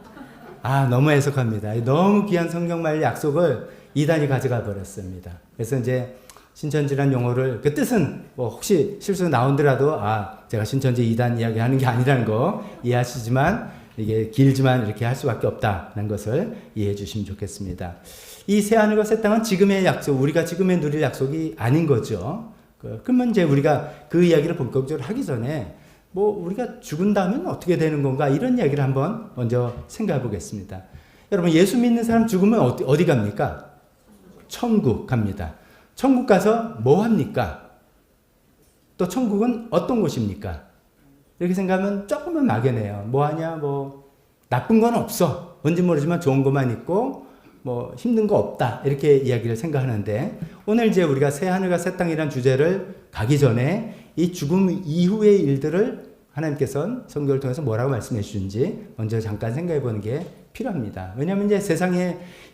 너무 해석합니다. 너무 귀한 성경말 약속을 이단이 가져가 버렸습니다. 그래서 이제 신천지란 용어를, 그 뜻은 뭐 혹시 실수 나온더라도 제가 신천지 이단 이야기 하는 게 아니라는 거 이해하시지만 이게 길지만 이렇게 할 수밖에 없다는 것을 이해해 주시면 좋겠습니다. 이 새 하늘과 새 땅은 지금의 약속, 우리가 지금의 누릴 약속이 아닌 거죠. 그러면 이제 우리가 그 이야기를 본격적으로 하기 전에 우리가 죽은 다음엔 어떻게 되는 건가, 이런 이야기를 한번 먼저 생각해 보겠습니다. 여러분, 예수 믿는 사람 죽으면 어디 갑니까? 천국 갑니다. 천국 가서 뭐 합니까? 또 천국은 어떤 곳입니까? 이렇게 생각하면 조금은 막연해요. 뭐 하냐, 나쁜 건 없어. 뭔지 모르지만 좋은 것만 있고, 힘든 거 없다. 이렇게 이야기를 생각하는데, 오늘 이제 우리가 새 하늘과 새 땅이라는 주제를 가기 전에 이 죽음 이후의 일들을 하나님께서는 성경을 통해서 뭐라고 말씀해 주신지 먼저 잠깐 생각해 보는 게 필요합니다. 왜냐하면 이제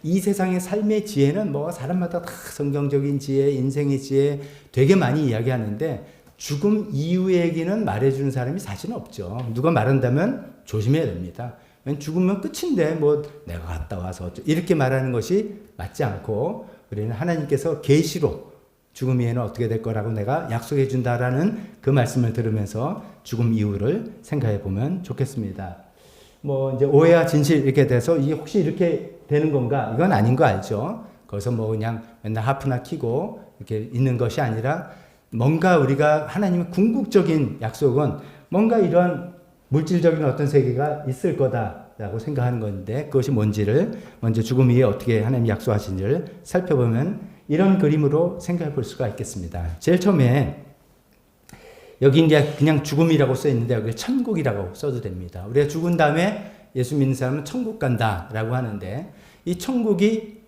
이 세상의 삶의 지혜는 사람마다 다 성경적인 지혜, 인생의 지혜 되게 많이 이야기하는데 죽음 이후의 얘기는 말해주는 사람이 사실은 없죠. 누가 말한다면 조심해야 됩니다. 죽으면 끝인데 내가 갔다 와서 이렇게 말하는 것이 맞지 않고 우리는 하나님께서 계시로 죽음 이후에는 어떻게 될 거라고 내가 약속해 준다라는 그 말씀을 들으면서 죽음 이후를 생각해 보면 좋겠습니다. 이제 오해와 진실 이렇게 돼서 이게 혹시 이렇게 되는 건가? 이건 아닌 거 알죠? 거기서 그냥 맨날 하프나 키고 이렇게 있는 것이 아니라 뭔가 우리가 하나님의 궁극적인 약속은 뭔가 이런 물질적인 어떤 세계가 있을 거다라고 생각하는 건데 그것이 뭔지를 먼저 죽음 이후에 어떻게 하나님이 약속하신지를 살펴보면 이런 그림으로 생각해 볼 수가 있겠습니다. 제일 처음에 여기 이제 그냥 죽음이라고 써 있는데 여기 천국이라고 써도 됩니다. 우리가 죽은 다음에 예수 믿는 사람은 천국 간다라고 하는데 이 천국이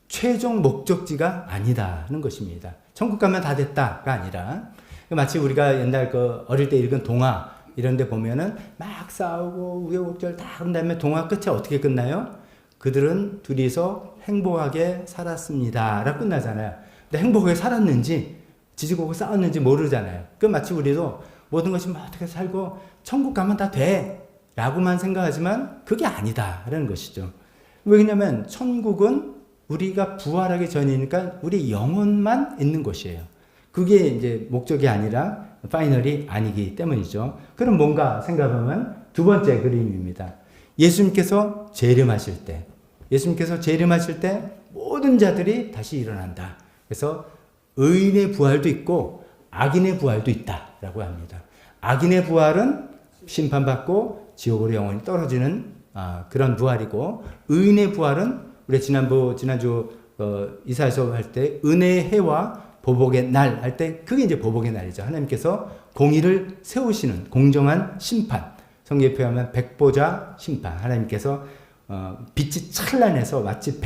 최종 목적지가 아니다는 것입니다. 천국 가면 다 됐다가 아니라 마치 우리가 옛날 어릴 때 읽은 동화 이런 데 보면은 막 싸우고 우여곡절 다 한 다음에 동화 끝에 어떻게 끝나요? 그들은 둘이서 행복하게 살았습니다 라고 끝나잖아요. 근데 행복하게 살았는지 지지고 싸웠는지 모르잖아요. 마치 우리도 모든 것이 어떻게 살고 천국 가면 다 돼 라고만 생각하지만 그게 아니다라는 것이죠. 왜냐하면 천국은 우리가 부활하기 전이니까 우리 영혼만 있는 곳이에요. 그게 이제 목적이 아니라 파이널이 아니기 때문이죠. 그럼 뭔가 생각하면 두 번째 그림입니다. 예수님께서 재림하실 때 모든 자들이 다시 일어난다. 그래서 의인의 부활도 있고 악인의 부활도 있다라고 합니다. 악인의 부활은 심판받고 지옥으로 영원히 떨어지는 그런 부활이고 의인의 부활은 우리 지난주 이사야서 할 때 은혜의 해와 보복의 날 할 때 그게 이제 보복의 날이죠. 하나님께서 공의를 세우시는 공정한 심판. 성경에 표현하면 백보자 심판. 하나님께서 빛이 찬란해서 마치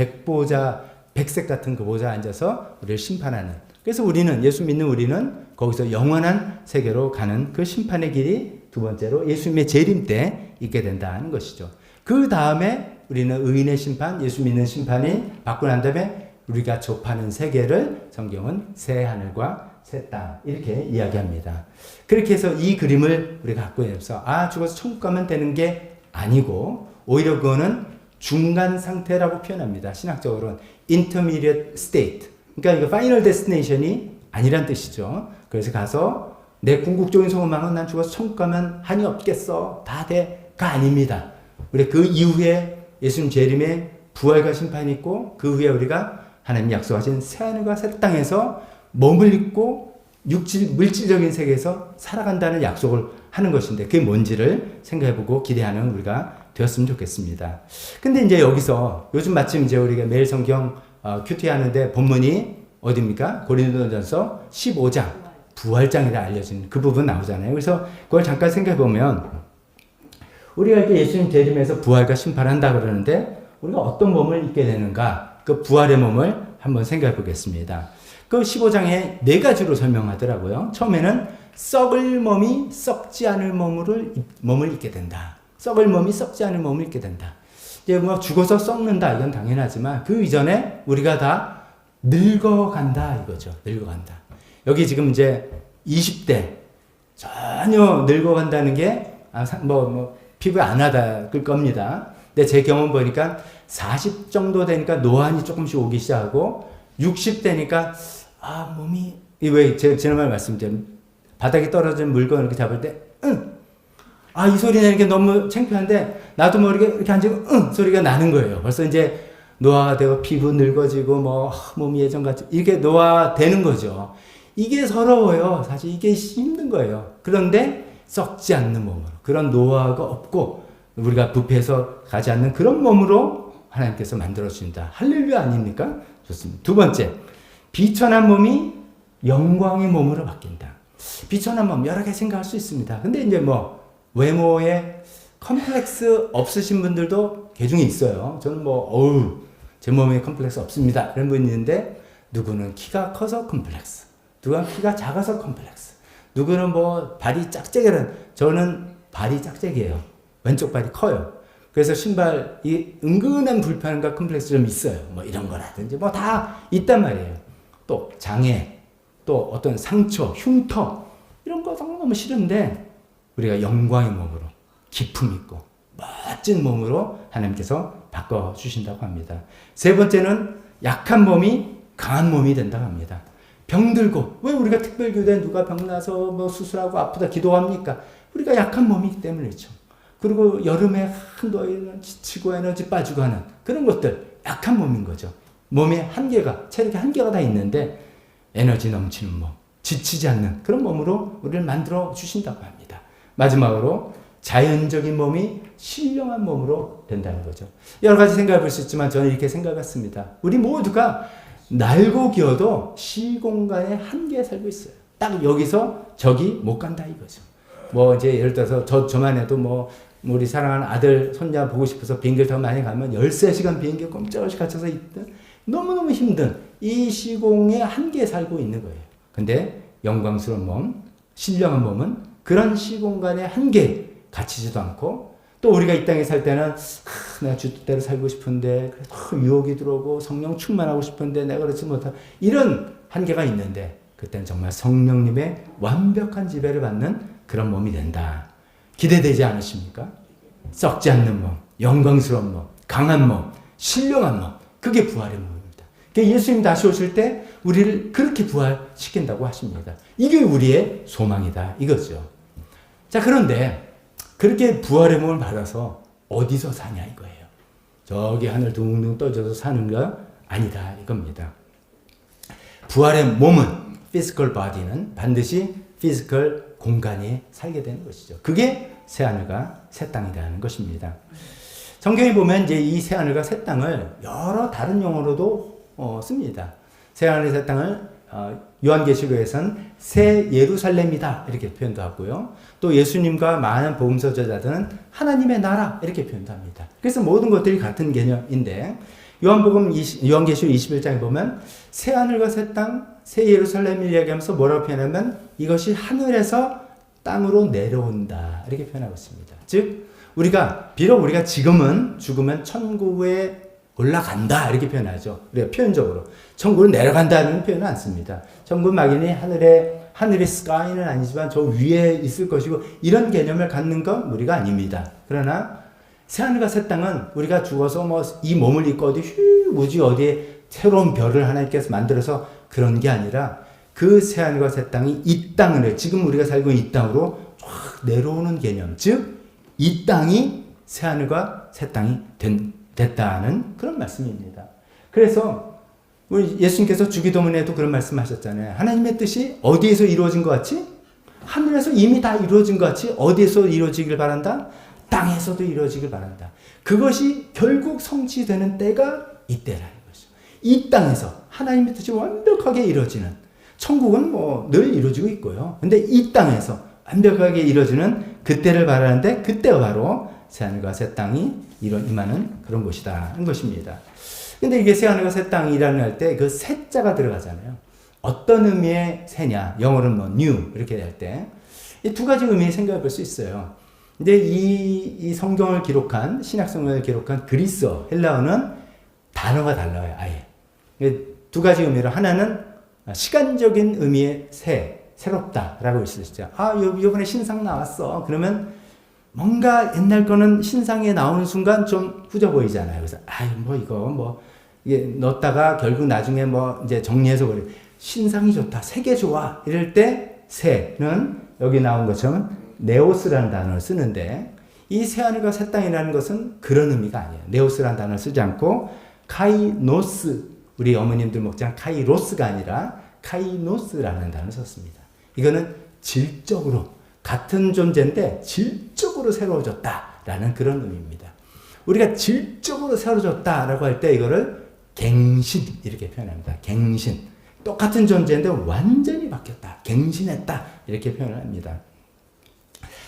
백색 같은 그 보좌에 앉아서 우리를 심판하는. 그래서 우리는 예수 믿는 우리는 거기서 영원한 세계로 가는 그 심판의 길이 두 번째로 예수님의 재림 때 있게 된다는 것이죠. 그 다음에 우리는 의인의 심판, 예수 믿는 심판이 받고 난 다음에 우리가 접하는 세계를 성경은 새 하늘과 새 땅 이렇게 이야기합니다. 그렇게 해서 이 그림을 우리가 갖고 있어서 죽어서 천국 가면 되는 게 아니고 오히려 그거는 중간 상태라고 표현합니다. 신학적으로는 intermediate state. 그러니까 이거 final destination이 아니란 뜻이죠. 그래서 가서 내 궁극적인 소망은 난 죽어서 천국 가면 한이 없겠어. 다 돼가 아닙니다. 우리 그 이후에 예수님 재림에 부활과 심판이 있고 그 후에 우리가 하나님 약속하신 새하늘과 새 땅에서 머물고 물질적인 세계에서 살아간다는 약속을 하는 것인데 그게 뭔지를 생각해보고 기대하는 우리가 되었으면 좋겠습니다. 근데 이제 여기서 요즘 마침 이제 우리가 매일 성경 큐티 하는데 본문이 어디입니까? 고린도전서 15장 부활장이라 알려진 그 부분 나오잖아요. 그래서 그걸 잠깐 생각해 보면 우리가 이렇게 예수님 재림해서 부활과 심판한다 그러는데 우리가 어떤 몸을 입게 되는가? 그 부활의 몸을 한번 생각해 보겠습니다. 그 15장에 네 가지로 설명하더라고요. 처음에는 썩을 몸이 썩지 않을 몸을 입게 된다. 썩을 몸이 썩지 않을 몸을 입게 된다. 이제 뭐 죽어서 썩는다 이건 당연하지만 그 이전에 우리가 다 늙어간다 이거죠. 늙어간다. 여기 지금 이제 20대 전혀 늙어간다는 게 피부에 안 하다를 겁니다. 근데 제 경험 보니까 40 정도 되니까 노안이 조금씩 오기 시작하고 60 되니까 몸이 왜 제가 지난번에 말씀드린 바닥에 떨어진 물건을 이렇게 잡을 때 이 소리 내는 게 너무 창피한데 나도 모르게 이렇게 앉으면 소리가 나는 거예요. 벌써 이제 노화가 되고 피부 늙어지고 몸이 예전같이 이렇게 노화되는 거죠. 이게 서러워요. 사실 이게 힘든 거예요. 그런데 썩지 않는 몸으로 그런 노화가 없고 우리가 부패해서 가지 않는 그런 몸으로 하나님께서 만들어주신다. 할렐루야 아닙니까? 좋습니다. 두 번째, 비천한 몸이 영광의 몸으로 바뀐다. 비천한 몸 여러 개 생각할 수 있습니다. 근데 이제 외모에 컴플렉스 없으신 분들도 개중에 있어요. 저는 제 몸에 컴플렉스 없습니다. 이런 분이 있는데 누구는 키가 커서 컴플렉스, 누구는 키가 작아서 컴플렉스, 누구는 발이 짝짝이라는, 저는 발이 짝짝이에요. 왼쪽 발이 커요. 그래서 신발이 은근한 불편함과 컴플렉스 좀 있어요. 이런 거라든지 다 있단 말이에요. 또 장애, 또 어떤 상처, 흉터 이런 거 너무 싫은데 우리가 영광의 몸으로 기품 있고 멋진 몸으로 하나님께서 바꿔주신다고 합니다. 세 번째는 약한 몸이 강한 몸이 된다고 합니다. 병들고, 왜 우리가 특별교대에 누가 병나서 수술하고 아프다 기도합니까? 우리가 약한 몸이기 때문이죠. 그리고 여름에 한도에는 지치고 에너지 빠지고 하는 그런 것들 약한 몸인 거죠. 몸에 한계가, 체력에 한계가 다 있는데 에너지 넘치는 몸, 지치지 않는 그런 몸으로 우리를 만들어 주신다고 합니다. 마지막으로 자연적인 몸이 신령한 몸으로 된다는 거죠. 여러 가지 생각해 볼 수 있지만 저는 이렇게 생각했습니다. 우리 모두가 날고 기어도 시공간의 한계에 살고 있어요. 딱 여기서 저기 못 간다 이거죠. 이제 예를 들어서 저만 해도 우리 사랑하는 아들, 손자 보고 싶어서 비행기를 타고 많이 가면 13시간 비행기에 꼼짝없이 갇혀서 있던 너무너무 힘든 이 시공의 한계에 살고 있는 거예요. 근데 영광스러운 몸, 신령한 몸은 그런 시공간의 한계에 갇히지도 않고 또 우리가 이 땅에 살 때는 내가 주뜻대로 살고 싶은데 유혹이 들어오고 성령 충만하고 싶은데 내가 그렇지 못하고 이런 한계가 있는데 그때는 정말 성령님의 완벽한 지배를 받는 그런 몸이 된다. 기대되지 않으십니까? 썩지 않는 몸, 영광스러운 몸, 강한 몸, 신령한 몸, 그게 부활의 몸입니다. 예수님 다시 오실 때 우리를 그렇게 부활시킨다고 하십니다. 이게 우리의 소망이다 이거죠. 자, 그런데 그렇게 부활의 몸을 받아서 어디서 사냐 이거예요. 저기 하늘 둥둥 떠져서 사는 거 아니다 이겁니다. 부활의 몸은 physical body는 반드시 physical 공간에 살게 되는 것이죠. 그게 새하늘과 새 땅이라는 것입니다. 성경에 보면 이제 이 새하늘과 새 땅을 여러 다른 용어로도 씁니다. 새하늘 새 땅을 요한계시록에서는 새 예루살렘이다 이렇게 표현도 하고요. 또 예수님과 많은 복음서 저자들은 하나님의 나라 이렇게 표현도 합니다. 그래서 모든 것들이 같은 개념인데 요한계시록 21장에 보면 새 하늘과 새 땅, 새 예루살렘을 이야기하면서 뭐라고 표현하면 이것이 하늘에서 땅으로 내려온다 이렇게 표현하고 있습니다. 즉 비록 우리가 지금은 죽으면 천국에 올라간다 이렇게 표현하죠. 우리가 표현적으로 천국으로 내려간다는 표현은 안 씁니다. 천국 막연히 하늘의 스카이는 아니지만 저 위에 있을 것이고 이런 개념을 갖는 건 우리가 아닙니다. 그러나 새하늘과 새 땅은 우리가 죽어서 이 몸을 입고 우주 어디에 새로운 별을 하나님께서 만들어서 그런 게 아니라 그 새하늘과 새 땅이 이 땅을 지금 우리가 살고 있는 이 땅으로 쫙 내려오는 개념, 즉 이 땅이 새하늘과 새 땅이 됐다는 그런 말씀입니다. 그래서 우리 예수님께서 주기도문에도 그런 말씀하셨잖아요. 하나님의 뜻이 어디에서 이루어진 것 같이? 하늘에서 이미 다 이루어진 것 같이 어디에서 이루어지길 바란다? 땅에서도 이루어지길 바란다. 그것이 결국 성취되는 때가 이때라는 것이죠. 이 땅에서 하나님의 뜻이 완벽하게 이루어지는, 천국은 뭐 늘 이루어지고 있고요. 근데 이 땅에서 완벽하게 이루어지는 그때를 바라는데 그때가 바로 새하늘과 새 땅이 임하는 그런 곳이다 하는 것입니다. 근데 이게 새하늘과 새 땅이라는 할 때 그 새자가 들어가잖아요. 어떤 의미의 새냐, 영어로는 뭐 new 이렇게 할 때 이 두 가지 의미 생각해 볼 수 있어요. 근데 이 성경을 기록한 신약 성경을 기록한 그리스어, 헬라어는 단어가 달라요. 아예 두 가지 의미로 하나는 시간적인 의미의 새롭다라고 있을 수 있죠. 아, 요번에 신상 나왔어. 그러면 뭔가 옛날 거는 신상에 나오는 순간 좀 후져 보이잖아요. 그래서 뭐 이거 뭐 이게 넣었다가 결국 나중에 뭐 이제 정리해서 버려. 신상이 좋다. 색이 좋아. 이럴 때 새는 여기 나온 것처럼 네오스라는 단어를 쓰는데 이 새하늘과 새 땅이라는 것은 그런 의미가 아니에요. 네오스라는 단어를 쓰지 않고 카이노스, 우리 어머님들 먹자는 카이로스가 아니라 카이노스라는 단어를 썼습니다. 이거는 질적으로 같은 존재인데 질적으로 새로워졌다라는 그런 의미입니다. 우리가 질적으로 새로워졌다라고 할 때 이거를 갱신 이렇게 표현합니다. 갱신. 똑같은 존재인데 완전히 바뀌었다. 갱신했다. 이렇게 표현을 합니다.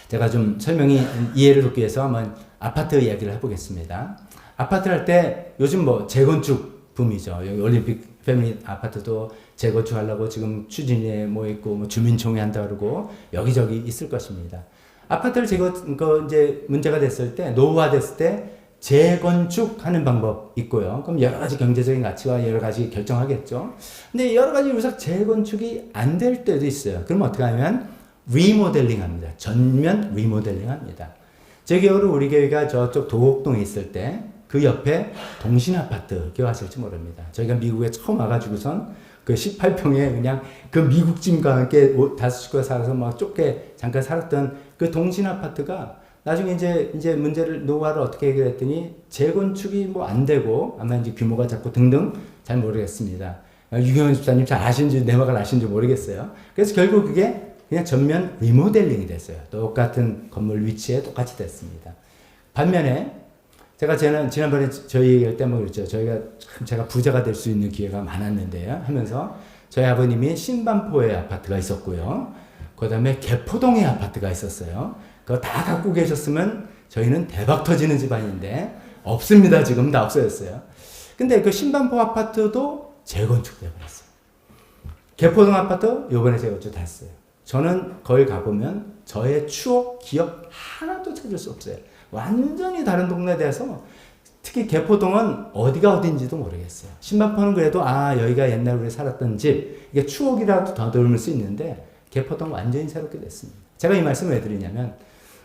제가 좀 설명이 이해를 돕기 위해서 한번 아파트 이야기를 해보겠습니다. 아파트 할 때 요즘 뭐 재건축 붐이죠. 여기 올림픽 패밀리 아파트도 재건축하려고 지금 추진위에 뭐 있고 뭐 주민총회 한다 그러고 여기저기 있을 것입니다. 아파트를 이제 문제가 됐을 때 노후화됐을 때 재건축하는 방법 있고요. 그럼 여러 가지 경제적인 가치와 여러 가지 결정하겠죠. 근데 여러 가지 이유로 재건축이 안 될 때도 있어요. 그럼 어떻게 하면 리모델링 합니다. 전면 리모델링 합니다. 제 기억으로 우리 교회가 저쪽 도곡동에 있을 때 그 옆에 동신아파트 기억하실지 모릅니다. 저희가 미국에 처음 와가지고선 그 18평에 그냥 그 미국 짐과 함께 5식구가 살아서 막 좁게 잠깐 살았던 그 동신아파트가 나중에 이제 문제를 노후화를 어떻게 해결했더니 재건축이 뭐 안 되고 아마 이제 규모가 작고 등등 잘 모르겠습니다. 유경원 집사님 잘 아시는지 내 말을 아시는지 모르겠어요. 그래서 결국 그게 그냥 전면 리모델링이 됐어요. 똑같은 건물 위치에 똑같이 됐습니다. 반면에 저는 지난번에 저희 얘기할 때 뭐 그랬죠. 제가 부자가 될 수 있는 기회가 많았는데요. 하면서 저희 아버님이 신반포에 아파트가 있었고요. 그 다음에 개포동에 아파트가 있었어요. 그거 다 갖고 계셨으면 저희는 대박 터지는 집안인데 없습니다. 지금 다 없어졌어요. 근데 그 신반포 아파트도 재건축돼 버렸어요. 개포동 아파트 요번에 재건축 다 했어요. 저는 거기 가보면 저의 추억, 기억 하나도 찾을 수 없어요. 완전히 다른 동네에 대해서 특히 개포동은 어디가 어딘지도 모르겠어요. 신반포는 그래도 여기가 옛날에 우리 살았던 집, 이게 추억이라도 더듬을 수 있는데 개포동 완전히 새롭게 됐습니다. 제가 이 말씀을 왜 드리냐면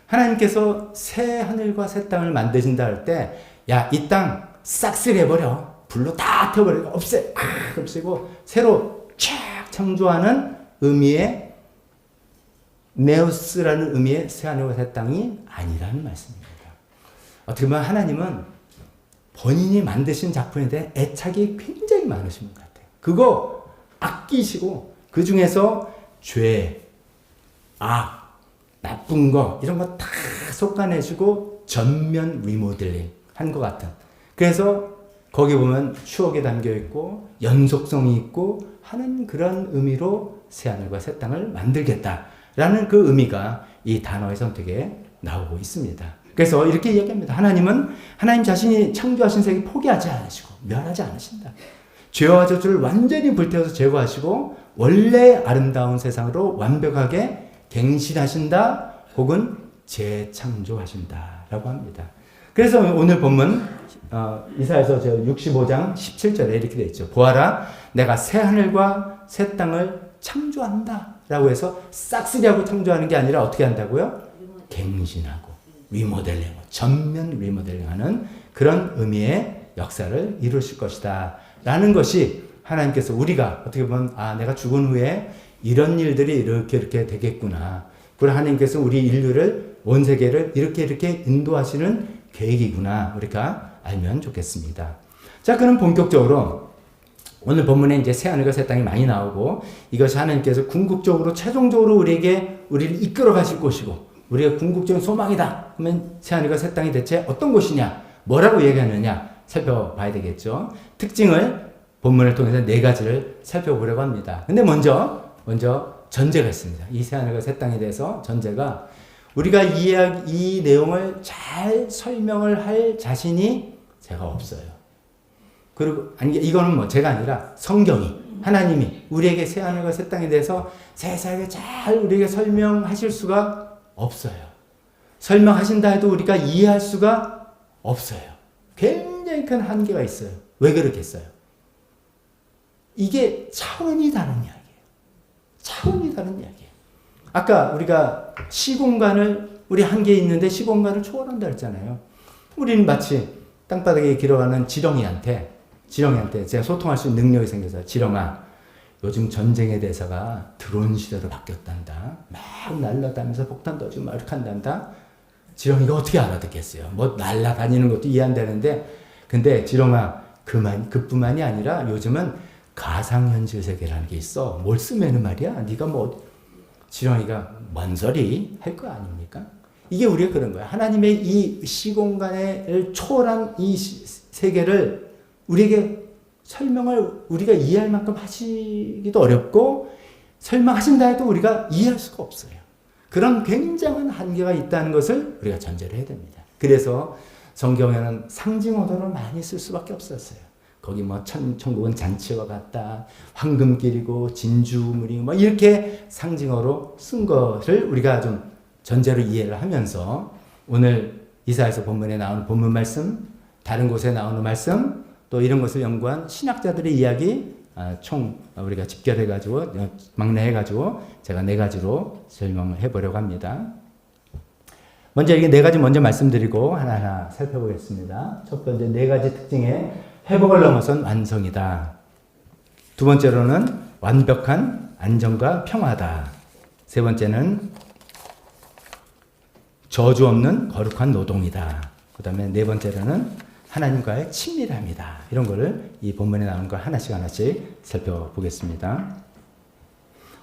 하나님께서 새 하늘과 새 땅을 만드신다 할 때 야, 이 땅 싹쓸이해버려. 불로 다 태워버리고 없애고 새로 촥 창조하는 의미의 네오스라는 의미의 새 하늘과 새 땅이 아니라는 말씀입니다. 어떻게 보면 하나님은 본인이 만드신 작품에 대해 애착이 굉장히 많으신 것 같아요. 그거 아끼시고 그 중에서 죄, 악, 나쁜 거 이런 거 다 솎아내시고 전면 리모델링 한 것 같은. 그래서 거기 보면 추억이 담겨 있고 연속성이 있고 하는 그런 의미로 새하늘과 새 땅을 만들겠다라는 그 의미가 이 단어의 선택에 나오고 있습니다. 그래서 이렇게 이야기합니다. 하나님은 하나님 자신이 창조하신 세계 포기하지 않으시고 멸하지 않으신다. 죄와 저주를 완전히 불태워서 제거하시고 원래 아름다운 세상으로 완벽하게 갱신하신다 혹은 재창조하신다라고 합니다. 그래서 오늘 본문 이사야서 65장 17절에 이렇게 되어 있죠. 보아라 내가 새 하늘과 새 땅을 창조한다 라고 해서 싹쓸이하고 창조하는 게 아니라 어떻게 한다고요? 갱신하고 리모델링, 전면 리모델링하는 그런 의미의 역사를 이루실 것이다 라는 것이 하나님께서 우리가 어떻게 보면 내가 죽은 후에 이런 일들이 이렇게 되겠구나. 그리고 하나님께서 우리 인류를 온 세계를 이렇게 인도하시는 계획이구나. 우리가 알면 좋겠습니다. 자, 그럼 본격적으로 오늘 본문에 이제 새 하늘과 새 땅이 많이 나오고 이것이 하나님께서 궁극적으로 최종적으로 우리를 이끌어 가실 곳이고 우리의 궁극적인 소망이다. 그러면 새 하늘과 새 땅이 대체 어떤 곳이냐? 뭐라고 얘기하느냐? 살펴봐야 되겠죠. 특징을 본문을 통해서 네 가지를 살펴보려고 합니다. 근데 먼저 전제가 있습니다. 이 새하늘과 새 땅에 대해서 전제가 우리가 이 내용을 잘 설명을 할 자신이 제가 없어요. 그리고 아니 이거는 뭐 제가 아니라 성경이 하나님이 우리에게 새하늘과 새 땅에 대해서 세세하게 잘 우리에게 설명하실 수가 없어요. 설명하신다 해도 우리가 이해할 수가 없어요. 굉장히 큰 한계가 있어요. 왜 그렇겠어요? 이게 차원이 다른 이야기예요. 차원이 다른 이야기예요. 아까 우리가 시공간을 우리 한계에 있는데 시공간을 초월한다 했잖아요. 우리는 마치 땅바닥에 길어가는 지렁이한테 제가 소통할 수 있는 능력이 생겨서 지렁아 요즘 전쟁의 대사가 드론 시대로 바뀌었단다. 막 날아다니면서 폭탄 터지고 막 이렇게 한단다. 지렁이가 어떻게 알아듣겠어요? 뭐 날아다니는 것도 이해 안 되는데 근데 지렁아 그뿐만이 아니라 요즘은 가상현실 세계라는 게 있어. 뭘 쓰면은 말이야. 네가 뭐 지렁이가 뭔 소리 할 거 아닙니까? 이게 우리가 그런 거야. 하나님의 이 시공간을 초월한 이 세계를 우리에게 설명을 우리가 이해할 만큼 하시기도 어렵고 설명하신다 해도 우리가 이해할 수가 없어요. 그런 굉장한 한계가 있다는 것을 우리가 전제를 해야 됩니다. 그래서 성경에는 상징 언어를 많이 쓸 수밖에 없었어요. 거기 뭐 천국은 잔치와 같다, 황금길이고 진주물이고 뭐 이렇게 상징어로 쓴 것을 우리가 좀 전제로 이해를 하면서 오늘 이사야서 본문에 나오는 본문 말씀, 다른 곳에 나오는 말씀, 또 이런 것을 연구한 신학자들의 이야기 총 우리가 집결해가지고 막내해가지고 제가 네 가지로 설명을 해보려고 합니다. 먼저 이게 네 가지 먼저 말씀드리고 하나하나 살펴보겠습니다. 첫 번째 네 가지 특징에 회복을 넘어선 완성이다. 두 번째로는 완벽한 안정과 평화다. 세 번째는 저주 없는 거룩한 노동이다. 그 다음에 네 번째로는 하나님과의 친밀함이다. 이런 거를 이 본문에 나오는 거 하나씩 살펴보겠습니다.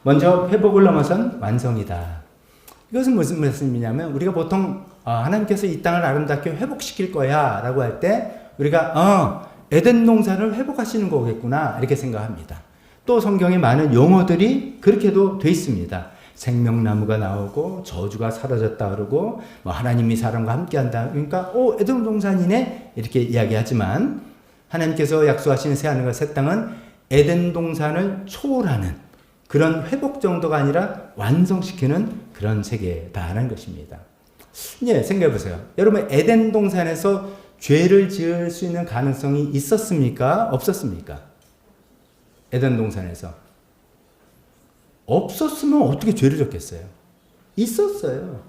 먼저 회복을 넘어선 완성이다. 이것은 무슨 말씀이냐면 우리가 보통 하나님께서 이 땅을 아름답게 회복시킬 거야 라고 할 때 우리가 에덴 동산을 회복하시는 거겠구나 이렇게 생각합니다. 또 성경에 많은 용어들이 그렇게도 돼 있습니다. 생명나무가 나오고 저주가 사라졌다 그러고 뭐 하나님이 사람과 함께한다. 그러니까 에덴 동산이네 이렇게 이야기하지만 하나님께서 약속하시는 새하늘과 새 땅은 에덴 동산을 초월하는 그런 회복 정도가 아니라 완성시키는 그런 세계다라는 것입니다. 이제 생각해 보세요. 여러분 에덴 동산에서 죄를 지을 수 있는 가능성이 있었습니까? 없었습니까? 에덴 동산에서 없었으면 어떻게 죄를 졌겠어요? 있었어요.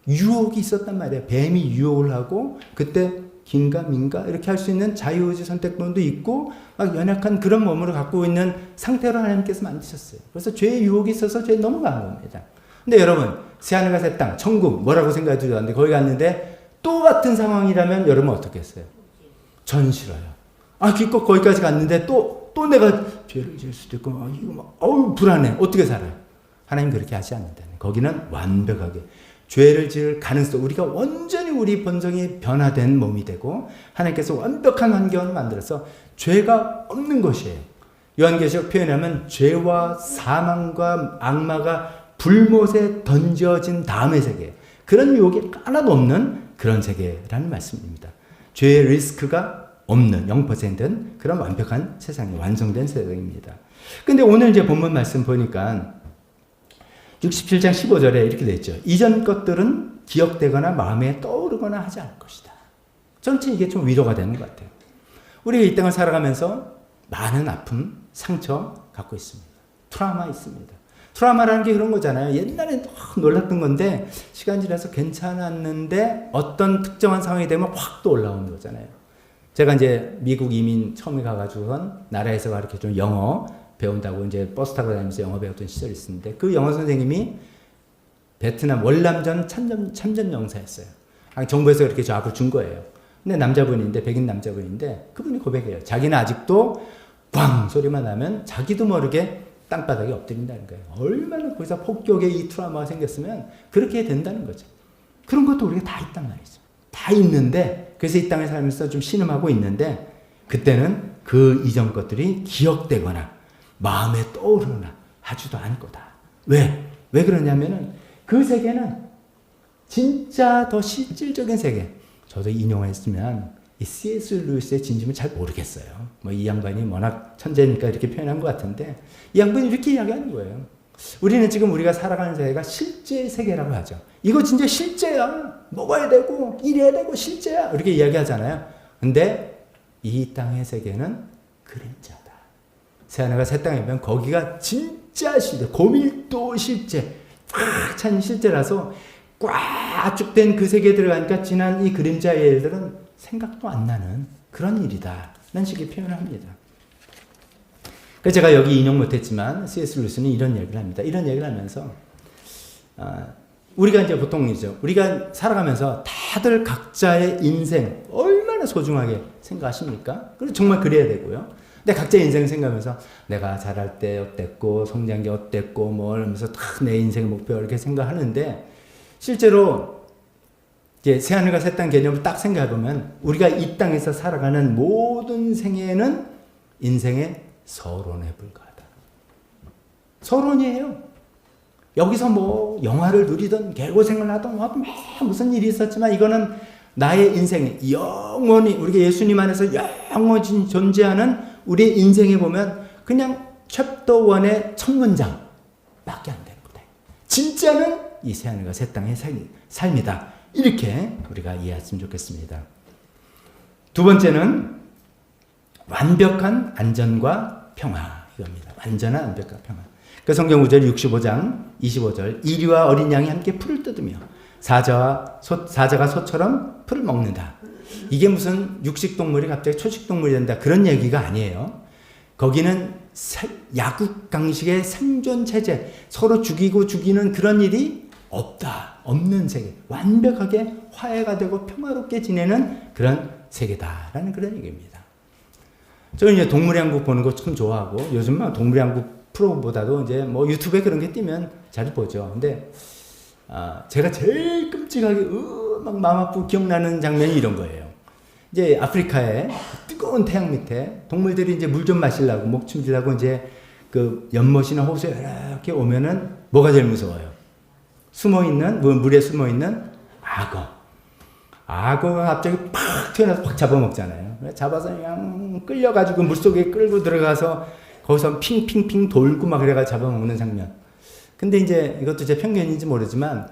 유혹이 있었단 말이에요. 뱀이 유혹을 하고 그때 긴가 민가 이렇게 할 수 있는 자유의지 선택권도 있고 막 연약한 그런 몸으로 갖고 있는 상태로 하나님께서 만드셨어요. 그래서 죄의 유혹이 있어서 죄에 넘어간 겁니다. 근데 여러분 새하늘과 새 땅, 천국 뭐라고 생각해 주셨는데 거기 갔는데 또 같은 상황이라면 여러분 어떻게 했어요? 전 싫어요. 기껏 거기까지 갔는데 또 내가 죄를 지을 수도 있고 이거 막 불안해. 어떻게 살아요? 하나님 그렇게 하지 않는다는. 거기는 완벽하게 죄를 지을 가능성, 우리가 완전히 우리 본성이 변화된 몸이 되고 하나님께서 완벽한 환경을 만들어서 죄가 없는 것이에요. 요한계시록 표현하면 죄와 사망과 악마가 불못에 던져진 다음의 세계, 그런 유혹이 하나도 없는 그런 세계라는 말씀입니다. 죄의 리스크가 없는 0%는 그런 완벽한 세상이 완성된 세상입니다. 근데 오늘 이제 본문 말씀 보니까 67장 15절에 이렇게 되어 있죠. 이전 것들은 기억되거나 마음에 떠오르거나 하지 않을 것이다. 전체 이게 좀 위로가 되는 것 같아요. 우리가 이 땅을 살아가면서 많은 아픔, 상처 갖고 있습니다. 트라우마 있습니다. 트라우마라는 게 그런 거잖아요. 옛날에 놀랐던 건데 시간 지나서 괜찮았는데 어떤 특정한 상황이 되면 확 또 올라오는 거잖아요. 제가 이제 미국 이민 처음에 가가지고선 나라에서 이렇게 좀 영어 배운다고 이제 버스 타고 다니면서 영어 배웠던 시절이 있었는데 그 영어 선생님이 베트남 월남전 참전 영사였어요. 정부에서 그렇게 저 앞을 준 거예요. 근데 남자분인데 백인 남자분인데 그분이 고백해요. 자기는 아직도 꽝 소리만 나면 자기도 모르게 땅바닥에 엎드린다는 거예요. 얼마나 거기서 폭격의 이 트라우마가 생겼으면 그렇게 된다는 거죠. 그런 것도 우리가 다 있단 말이죠. 다 있는데 그래서 이 땅에 살면서 좀 신음하고 있는데 그때는 그 이전 것들이 기억되거나 마음에 떠오르거나 하지도 않을 거다. 왜? 왜 그러냐면은 그 세계는 진짜 더 실질적인 세계. 저도 인용했으면 이 C.S. 루이스의 진심을 잘 모르겠어요. 뭐 이 양반이 워낙 천재니까 이렇게 표현한 것 같은데 이 양반이 이렇게 이야기하는 거예요. 우리는 지금 우리가 살아가는 세계가 실제 세계라고 하죠. 이거 진짜 실제야. 먹어야 되고 일해야 되고 실제야. 이렇게 이야기하잖아요. 근데 이 땅의 세계는 그림자다. 새하늘과 새 땅이면 거기가 진짜 실제, 고밀도 실제, 꽉 찬 실제라서 꽉 쭉된 그 세계에 들어가니까 지난 이 그림자의 일들은 생각도 안 나는 그런 일이다. 라는 식의 표현을 합니다. 그래서 제가 여기 인용 못했지만 C.S. 루이스는 이런 얘기를 합니다. 이런 얘기를 하면서 우리가 이제 보통이죠. 우리가 살아가면서 다들 각자의 인생 얼마나 소중하게 생각하십니까? 그리고 정말 그래야 되고요. 근데 각자의 인생을 생각하면서 내가 자랄 때 어땠고 성장기 어땠고 뭐 이러면서 다 내 인생의 목표 이렇게 생각하는데 실제로 이제 새하늘과 새 땅 개념을 딱 생각해보면 우리가 이 땅에서 살아가는 모든 생애는 인생의 서론에 불과하다. 서론이에요. 여기서 뭐 영화를 누리든 개고생을 하든 뭐 무슨 일이 있었지만 이거는 나의 인생에 영원히 우리가 예수님 안에서 영원히 존재하는 우리의 인생에 보면 그냥 챕터 1의 첫 문장 밖에 안 되는 거다. 진짜는 이 새하늘과 새 땅의 삶이다. 이렇게 우리가 이해했으면 좋겠습니다. 두 번째는 완벽한 안전과 평화 이겁니다. 완전한 완벽한 평화. 그 성경 구절 65장 25절 이리와 어린 양이 함께 풀을 뜯으며 사자가 소처럼 풀을 먹는다. 이게 무슨 육식동물이 갑자기 초식동물이 된다 그런 얘기가 아니에요. 거기는 야국강식의 생존체제 서로 죽이고 죽이는 그런 일이 없는 세계 완벽하게 화해가 되고 평화롭게 지내는 그런 세계다라는 그런 얘기입니다. 저는 이제 동물의 왕국 보는 거 참 좋아하고 요즘 막 동물의 왕국 프로보다도 이제 뭐 유튜브에 그런 게 뜨면 잘 보죠. 근데 제가 제일 끔찍하게 막 마음 아프고 기억나는 장면이 이런 거예요. 이제 아프리카의 뜨거운 태양 밑에 동물들이 이제 물 좀 마시려고 목춤질하고 이제 그 연못이나 호수에 이렇게 오면은 뭐가 제일 무서워요? 물에 숨어 있는 악어. 악어가 갑자기 팍 튀어나와서 팍 잡아먹잖아요. 잡아서 그냥 끌려가지고 물속에 끌고 들어가서 거기서 핑핑핑 돌고 막 그래가 잡아먹는 장면. 근데 이제 이것도 제 편견인지 모르지만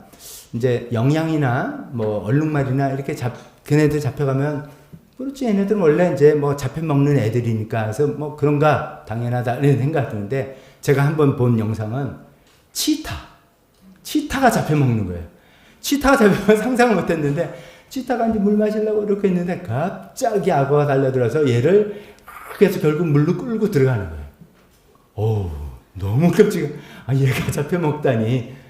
이제 영양이나 뭐 얼룩말이나 이렇게 그네들 잡혀가면 그렇지 얘네들은 원래 이제 뭐 잡혀먹는 애들이니까 그래서 뭐 그런가 당연하다 이런 생각 드는데 제가 한번 본 영상은 치타가 잡혀먹는 거예요. 치타가 잡혀먹는 상상을 못했는데 치타가 이제 물 마시려고 이렇게 했는데 갑자기 악어가 달려들어서 얘를 그래서 결국 물로 끌고 들어가는 거예요. 어우 너무 끔찍해. 얘가 잡혀먹다니.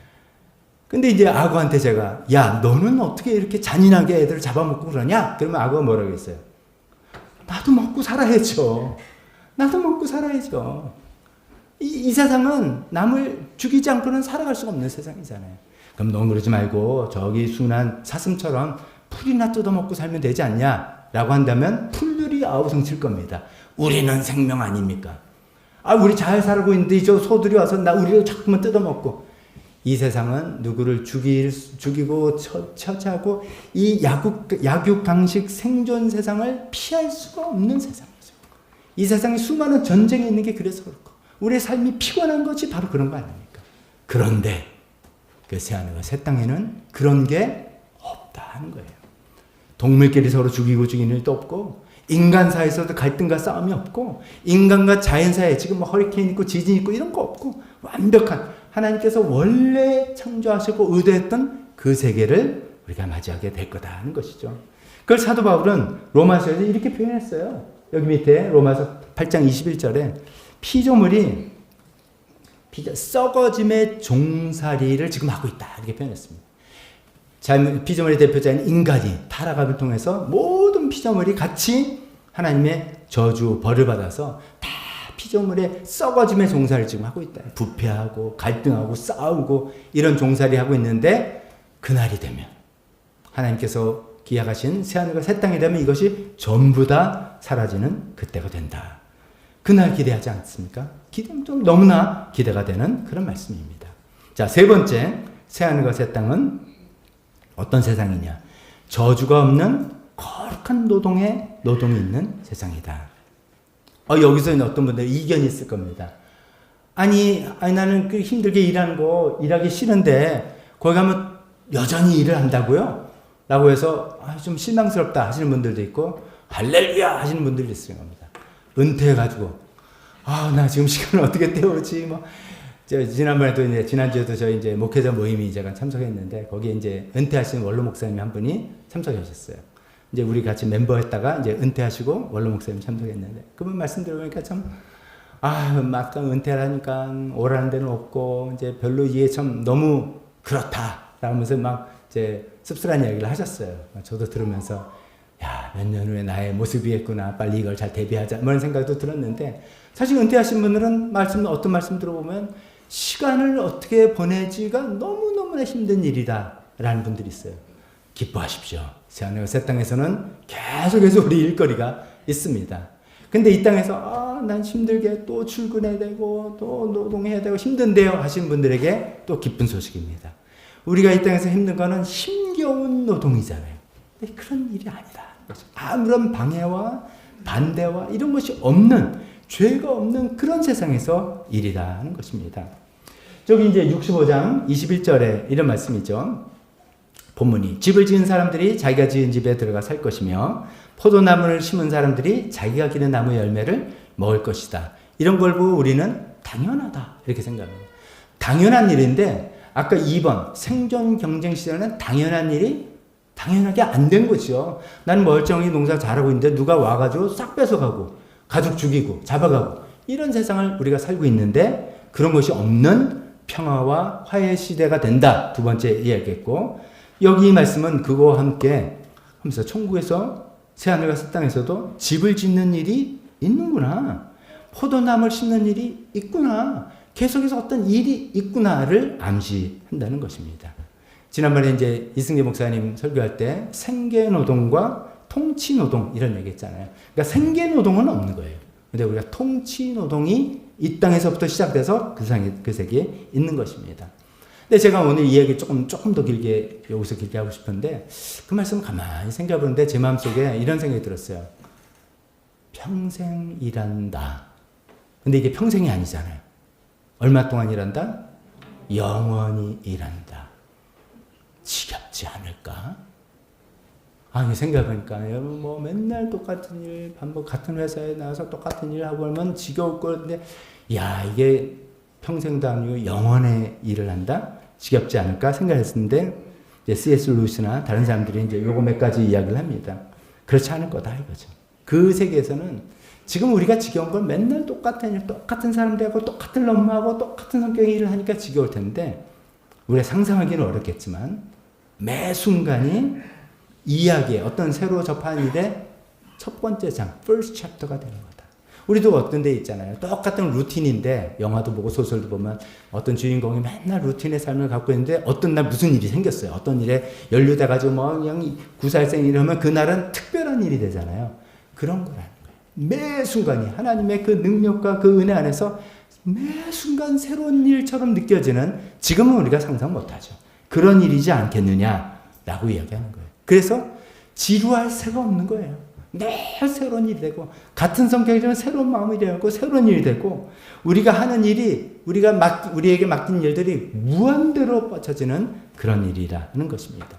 근데 이제 악어한테 제가 야 너는 어떻게 이렇게 잔인하게 애들을 잡아먹고 그러냐? 그러면 악어가 뭐라고 했어요? 나도 먹고 살아야죠. 이 세상은 남을 죽이지 않고는 살아갈 수가 없는 세상이잖아요. 그럼 넌 그러지 말고 저기 순한 사슴처럼 풀이나 뜯어먹고 살면 되지 않냐? 라고 한다면 풀들이 아우성칠 겁니다. 우리는 생명 아닙니까? 우리 잘 살고 있는데 저 소들이 와서 우리를 자꾸만 뜯어먹고. 이 세상은 누구를 죽이고 처치하고 이 약육강식 생존 세상을 피할 수가 없는 세상이죠. 이 세상에 수많은 전쟁이 있는 게 그래서 그렇고 우리의 삶이 피곤한 것이 바로 그런 거 아닙니까? 그런데 그 새하늘과 새 땅에는 그런 게 없다는 거예요. 동물끼리 서로 죽이고 죽이는 일도 없고 인간 사이에서도 갈등과 싸움이 없고 인간과 자연 사이에 지금 뭐 허리케인 있고 지진 있고 이런 거 없고 완벽한 하나님께서 원래 창조하시고 의도했던 그 세계를 우리가 맞이하게 될 거다 하는 것이죠. 그걸 사도 바울은 로마서에서 이렇게 표현했어요. 여기 밑에 로마서 8장 21절에 피조물이 썩어짐의 종살이를 지금 하고 있다 이렇게 표현했습니다. 피조물의 대표자인 인간이 타락함을 통해서 모든 피조물이 같이 하나님의 저주 벌을 받아서 다 피조물의 썩어짐의 종살이를 지금 하고 있다. 부패하고 갈등하고 싸우고 이런 종살이 하고 있는데 그날이 되면 하나님께서 기약하신 새하늘과 새 땅이 되면 이것이 전부 다 사라지는 그때가 된다. 그날 기대하지 않습니까? 좀 너무나 기대가 되는 그런 말씀입니다. 자, 세 번째, 새하늘과 새 땅은 어떤 세상이냐? 저주가 없는 거룩한 노동이 있는 세상이다. 여기서 어떤 분들 이견이 있을 겁니다. 아니 나는 그 힘들게 일하는 거 일하기 싫은데 거기 가면 여전히 일을 한다고요? 라고 해서 좀 실망스럽다 하시는 분들도 있고 할렐루야 하시는 분들도 있을 겁니다. 은퇴해가지고 나 지금 시간을 어떻게 때우지? 지난번에도 지난주에도 저희 이제 목회자 모임이 제가 참석했는데 거기에 이제 은퇴하신 원로 목사님 한 분이 참석하셨어요. 이제 우리 같이 멤버했다가 이제 은퇴하시고 원로 목사님 참석했는데 그분 말씀 들어보니까 참 막상 은퇴를 하니까 오라는 데는 없고 이제 별로 이게 참 너무 그렇다 라면서 막 이제 씁쓸한 이야기를 하셨어요. 저도 들으면서 몇 년 후에 나의 모습이겠구나. 빨리 이걸 잘 대비하자. 이런 생각도 들었는데 사실 은퇴하신 분들은 어떤 말씀 들어보면 시간을 어떻게 보내지가 너무너무나 힘든 일이다 라는 분들이 있어요. 기뻐하십시오. 새하늘과 새 땅에서는 계속해서 우리 일거리가 있습니다. 근데 이 땅에서 난 힘들게 또 출근해야 되고 또 노동해야 되고 힘든데요 하신 분들에게 또 기쁜 소식입니다. 우리가 이 땅에서 힘든 거는 힘겨운 노동이잖아요. 근데 그런 일이 아니다. 아무런 방해와 반대와 이런 것이 없는, 죄가 없는 그런 세상에서 일이다 하는 것입니다. 저기 이제 65장 21절에 이런 말씀이죠. 본문이 집을 지은 사람들이 자기가 지은 집에 들어가 살 것이며 포도나무를 심은 사람들이 자기가 기른 나무 열매를 먹을 것이다. 이런 걸 보고 우리는 당연하다 이렇게 생각합니다. 당연한 일인데 아까 2번 생존 경쟁 시대는 당연한 일이 당연하게 안 된 거죠. 나는 멀쩡히 농사 잘하고 있는데 누가 와가지고 싹 뺏어가고 가족 죽이고 잡아가고 이런 세상을 우리가 살고 있는데 그런 것이 없는 평화와 화해 시대가 된다. 두 번째 이야기했고 여기 이 말씀은 그거와 함께 하면서 천국에서 새하늘과 새 땅에서도 집을 짓는 일이 있는구나. 포도나무를 심는 일이 있구나. 계속해서 어떤 일이 있구나를 암시한다는 것입니다. 지난번에 이제 이승재 목사님 설교할 때 생계노동과 통치노동 이런 얘기 했잖아요. 그러니까 생계노동은 없는 거예요. 근데 우리가 통치노동이 이 땅에서부터 시작돼서 그 세계에 있는 것입니다. 근데 제가 오늘 이 얘기 조금 더 길게, 여기서 길게 하고 싶은데 그 말씀 가만히 생각해보는데 제 마음속에 이런 생각이 들었어요. 평생 일한다. 근데 이게 평생이 아니잖아요. 얼마 동안 일한다? 영원히 일한다. 지겹지 않을까? 아니 생각해보니까 뭐 맨날 똑같은 일 반복 같은 회사에 나와서 똑같은 일 하고 하면 지겨울 건데 이게 평생도 아니고 영원의 일을 한다? 지겹지 않을까 생각했는데 이제 C.S. 루이스나 다른 사람들이 이제 요거 몇 가지 이야기를 합니다. 그렇지 않을 거다 이거죠. 그 세계에서는 지금 우리가 지겨운 건 맨날 똑같은 일, 똑같은 사람들하고 똑같은 업무하고 똑같은 성격의 일을 하니까 지겨울 텐데 우리가 상상하기는 어렵겠지만 매 순간이 이야기의 어떤 새로 접한 일의 첫 번째 장, first chapter가 되는 거다. 우리도 어떤 데 있잖아요. 똑같은 루틴인데 영화도 보고 소설도 보면 어떤 주인공이 맨날 루틴의 삶을 갖고 있는데 어떤 날 무슨 일이 생겼어요. 어떤 일에 연루돼가지고 그냥 구살생 일을 하면 그날은 특별한 일이 되잖아요. 그런 거라는 거예요. 매 순간이 하나님의 그 능력과 그 은혜 안에서 매 순간 새로운 일처럼 느껴지는 지금은 우리가 상상 못하죠. 그런 일이지 않겠느냐라고 이야기하는 거예요. 그래서 지루할 새가 없는 거예요. 매일 새로운 일이 되고 같은 성격이지만 새로운 마음이 되고 새로운 일이 되고 우리가 하는 일이 우리에게 맡긴 일들이 무한대로 뻗쳐지는 그런 일이라는 것입니다.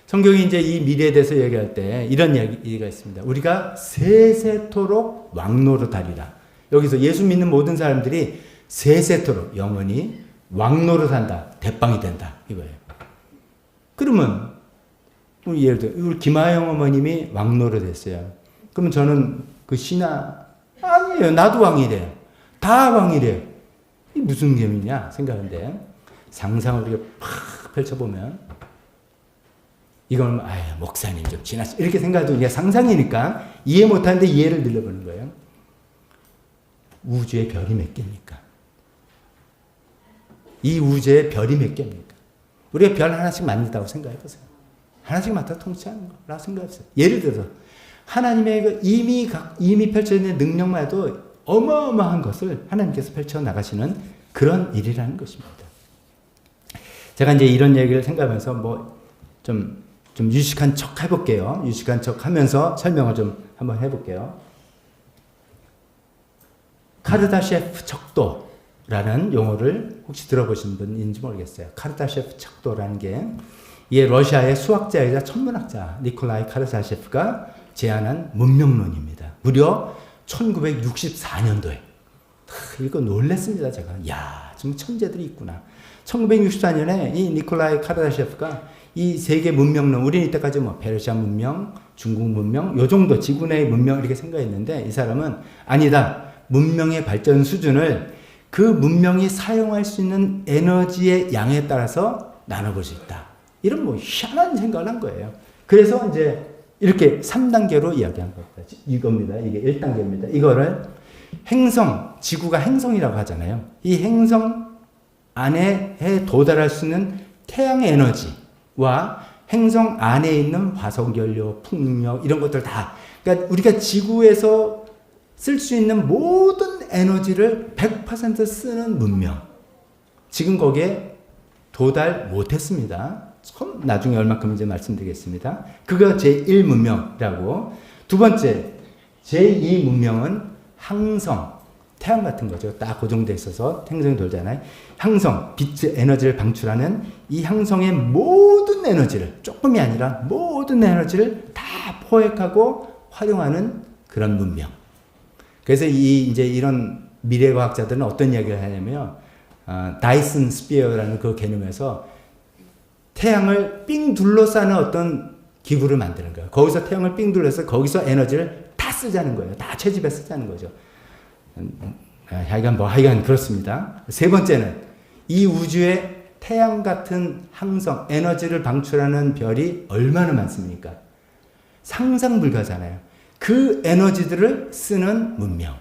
성경이 이제 이 미래에 대해서 얘기할 때 이런 얘기가 있습니다. 우리가 세세토록 왕노릇하리라. 여기서 예수 믿는 모든 사람들이 세세토록 영원히 왕노릇한다. 대빵이 된다. 이거예요. 그러면 예를 들어 우리 김하영 어머님이 왕노릇 했어요. 그러면 저는 그 신하 아니에요. 나도 왕이래요. 다 왕이래요. 이게 무슨 개념이냐 생각하는데 상상을 우리가 팍 펼쳐보면 이건 목사님 좀 지나치 이렇게 생각해도 그냥 상상이니까 이해 못하는데 이해를 늘려보는 거예요. 우주의 별이 몇 개입니까? 이 우주의 별이 몇 개입니까? 우리가 별 하나씩 만든다고 생각해보세요. 하나씩 맡아 통치하는 거라고 생각했어요. 예를 들어서 하나님의 그 이미 펼쳐 있는 능력만 해도 어마어마한 것을 하나님께서 펼쳐 나가시는 그런 일이라는 것입니다. 제가 이제 이런 얘기를 생각하면서 뭐 좀 유식한 척 해볼게요. 유식한 척 하면서 설명을 좀 한번 해볼게요. 카르다셰프 척도라는 용어를 혹시 들어보신 분인지 모르겠어요. 카르다셰프 척도라는 게 이게 러시아의 수학자이자 천문학자 니콜라이 카르다셰프가 제안한 문명론입니다. 무려 1964년도에. 이거 놀랬습니다, 제가. 야, 지금 천재들이 있구나. 1964년에 이 니콜라이 카르다셰프가 이 세계 문명론, 우리는 이때까지 뭐 페르시아 문명, 중국 문명, 요 정도 지구 내의 문명 이렇게 생각했는데 이 사람은 아니다. 문명의 발전 수준을 그 문명이 사용할 수 있는 에너지의 양에 따라서 나눠볼 수 있다. 이런 뭐 희한한 생각을 한 거예요. 그래서 이제 이렇게 3단계로 이야기한 겁니다. 이겁니다. 이게 1단계입니다. 이거를 행성, 지구가 행성이라고 하잖아요. 이 행성 안에 도달할 수 있는 태양의 에너지와 행성 안에 있는 화석연료, 풍력 이런 것들 다, 그러니까 우리가 지구에서 쓸 수 있는 모든 에너지를 100% 쓰는 문명. 지금 거기에 도달 못했습니다. 나중에 얼마큼인지 말씀드리겠습니다. 그거 제1문명이라고. 두 번째, 제2 문명은 항성, 태양 같은 거죠. 딱 고정되어 있어서 행성이 돌잖아요. 항성, 빛의 에너지를 방출하는 이 항성의 모든 에너지를, 조금이 아니라 모든 에너지를 다 포획하고 활용하는 그런 문명. 그래서 이제 이런 미래과학자들은 어떤 이야기를 하냐면, 다이슨 스피어라는 그 개념에서 태양을 삥 둘러싸는 어떤 기구를 만드는 거예요. 거기서 태양을 삥 둘러서 거기서 에너지를 다 쓰자는 거예요. 다 채집해 쓰자는 거죠. 하여간 그렇습니다. 세 번째는 이 우주에 태양 같은 항성, 에너지를 방출하는 별이 얼마나 많습니까? 상상 불가잖아요. 그 에너지들을 쓰는 문명.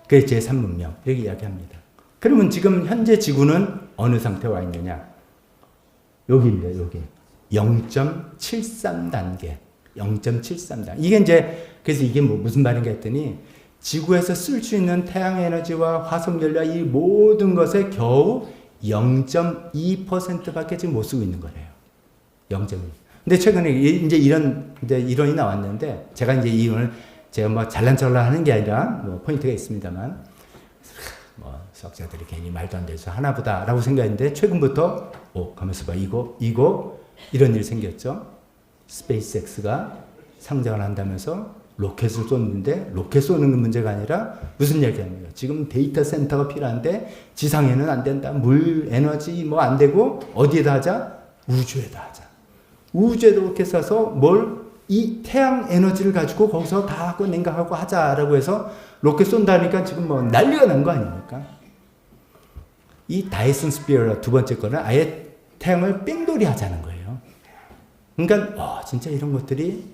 그게 제3문명. 여기 이야기합니다. 그러면 지금 현재 지구는 어느 상태에 와 있느냐? 여기입니다, 여기. 0.73단계. 0.73단계. 이게 이제, 그래서 이게 무슨 말인가 했더니, 지구에서 쓸 수 있는 태양 에너지와 화석연료 이 모든 것에 겨우 0.2%밖에 지금 못 쓰고 있는 거래요. 0.2. 근데 최근에 이제 이런 이제 이론이 나왔는데, 제가 이제 이 이론을 제가 뭐 잘난 척을 하는 게 아니라 뭐 포인트가 있습니다만, 뭐 수학자들이 괜히 말도 안 돼서 하나보다라고 생각했는데, 최근부터 가면서 봐, 이거 이런 일이 생겼죠. 스페이스X가 상장을 한다면서 로켓을 쏘는데, 로켓 쏘는 문제가 아니라 무슨 얘기합니까? 지금 데이터 센터가 필요한데 지상에는 안 된다. 물 에너지 뭐 안 되고 어디에다 하자? 우주에다 하자. 우주에도 로켓 쏴서 이 태양 에너지를 가지고 거기서 다 하고 냉각하고 하자라고 해서 로켓 쏜다니까 지금 뭐 난리가 난 거 아닙니까? 이 다이슨 스피어 두 번째 거는 아예 태양을 뺑돌이 하자는 거예요. 그러니까 진짜 이런 것들이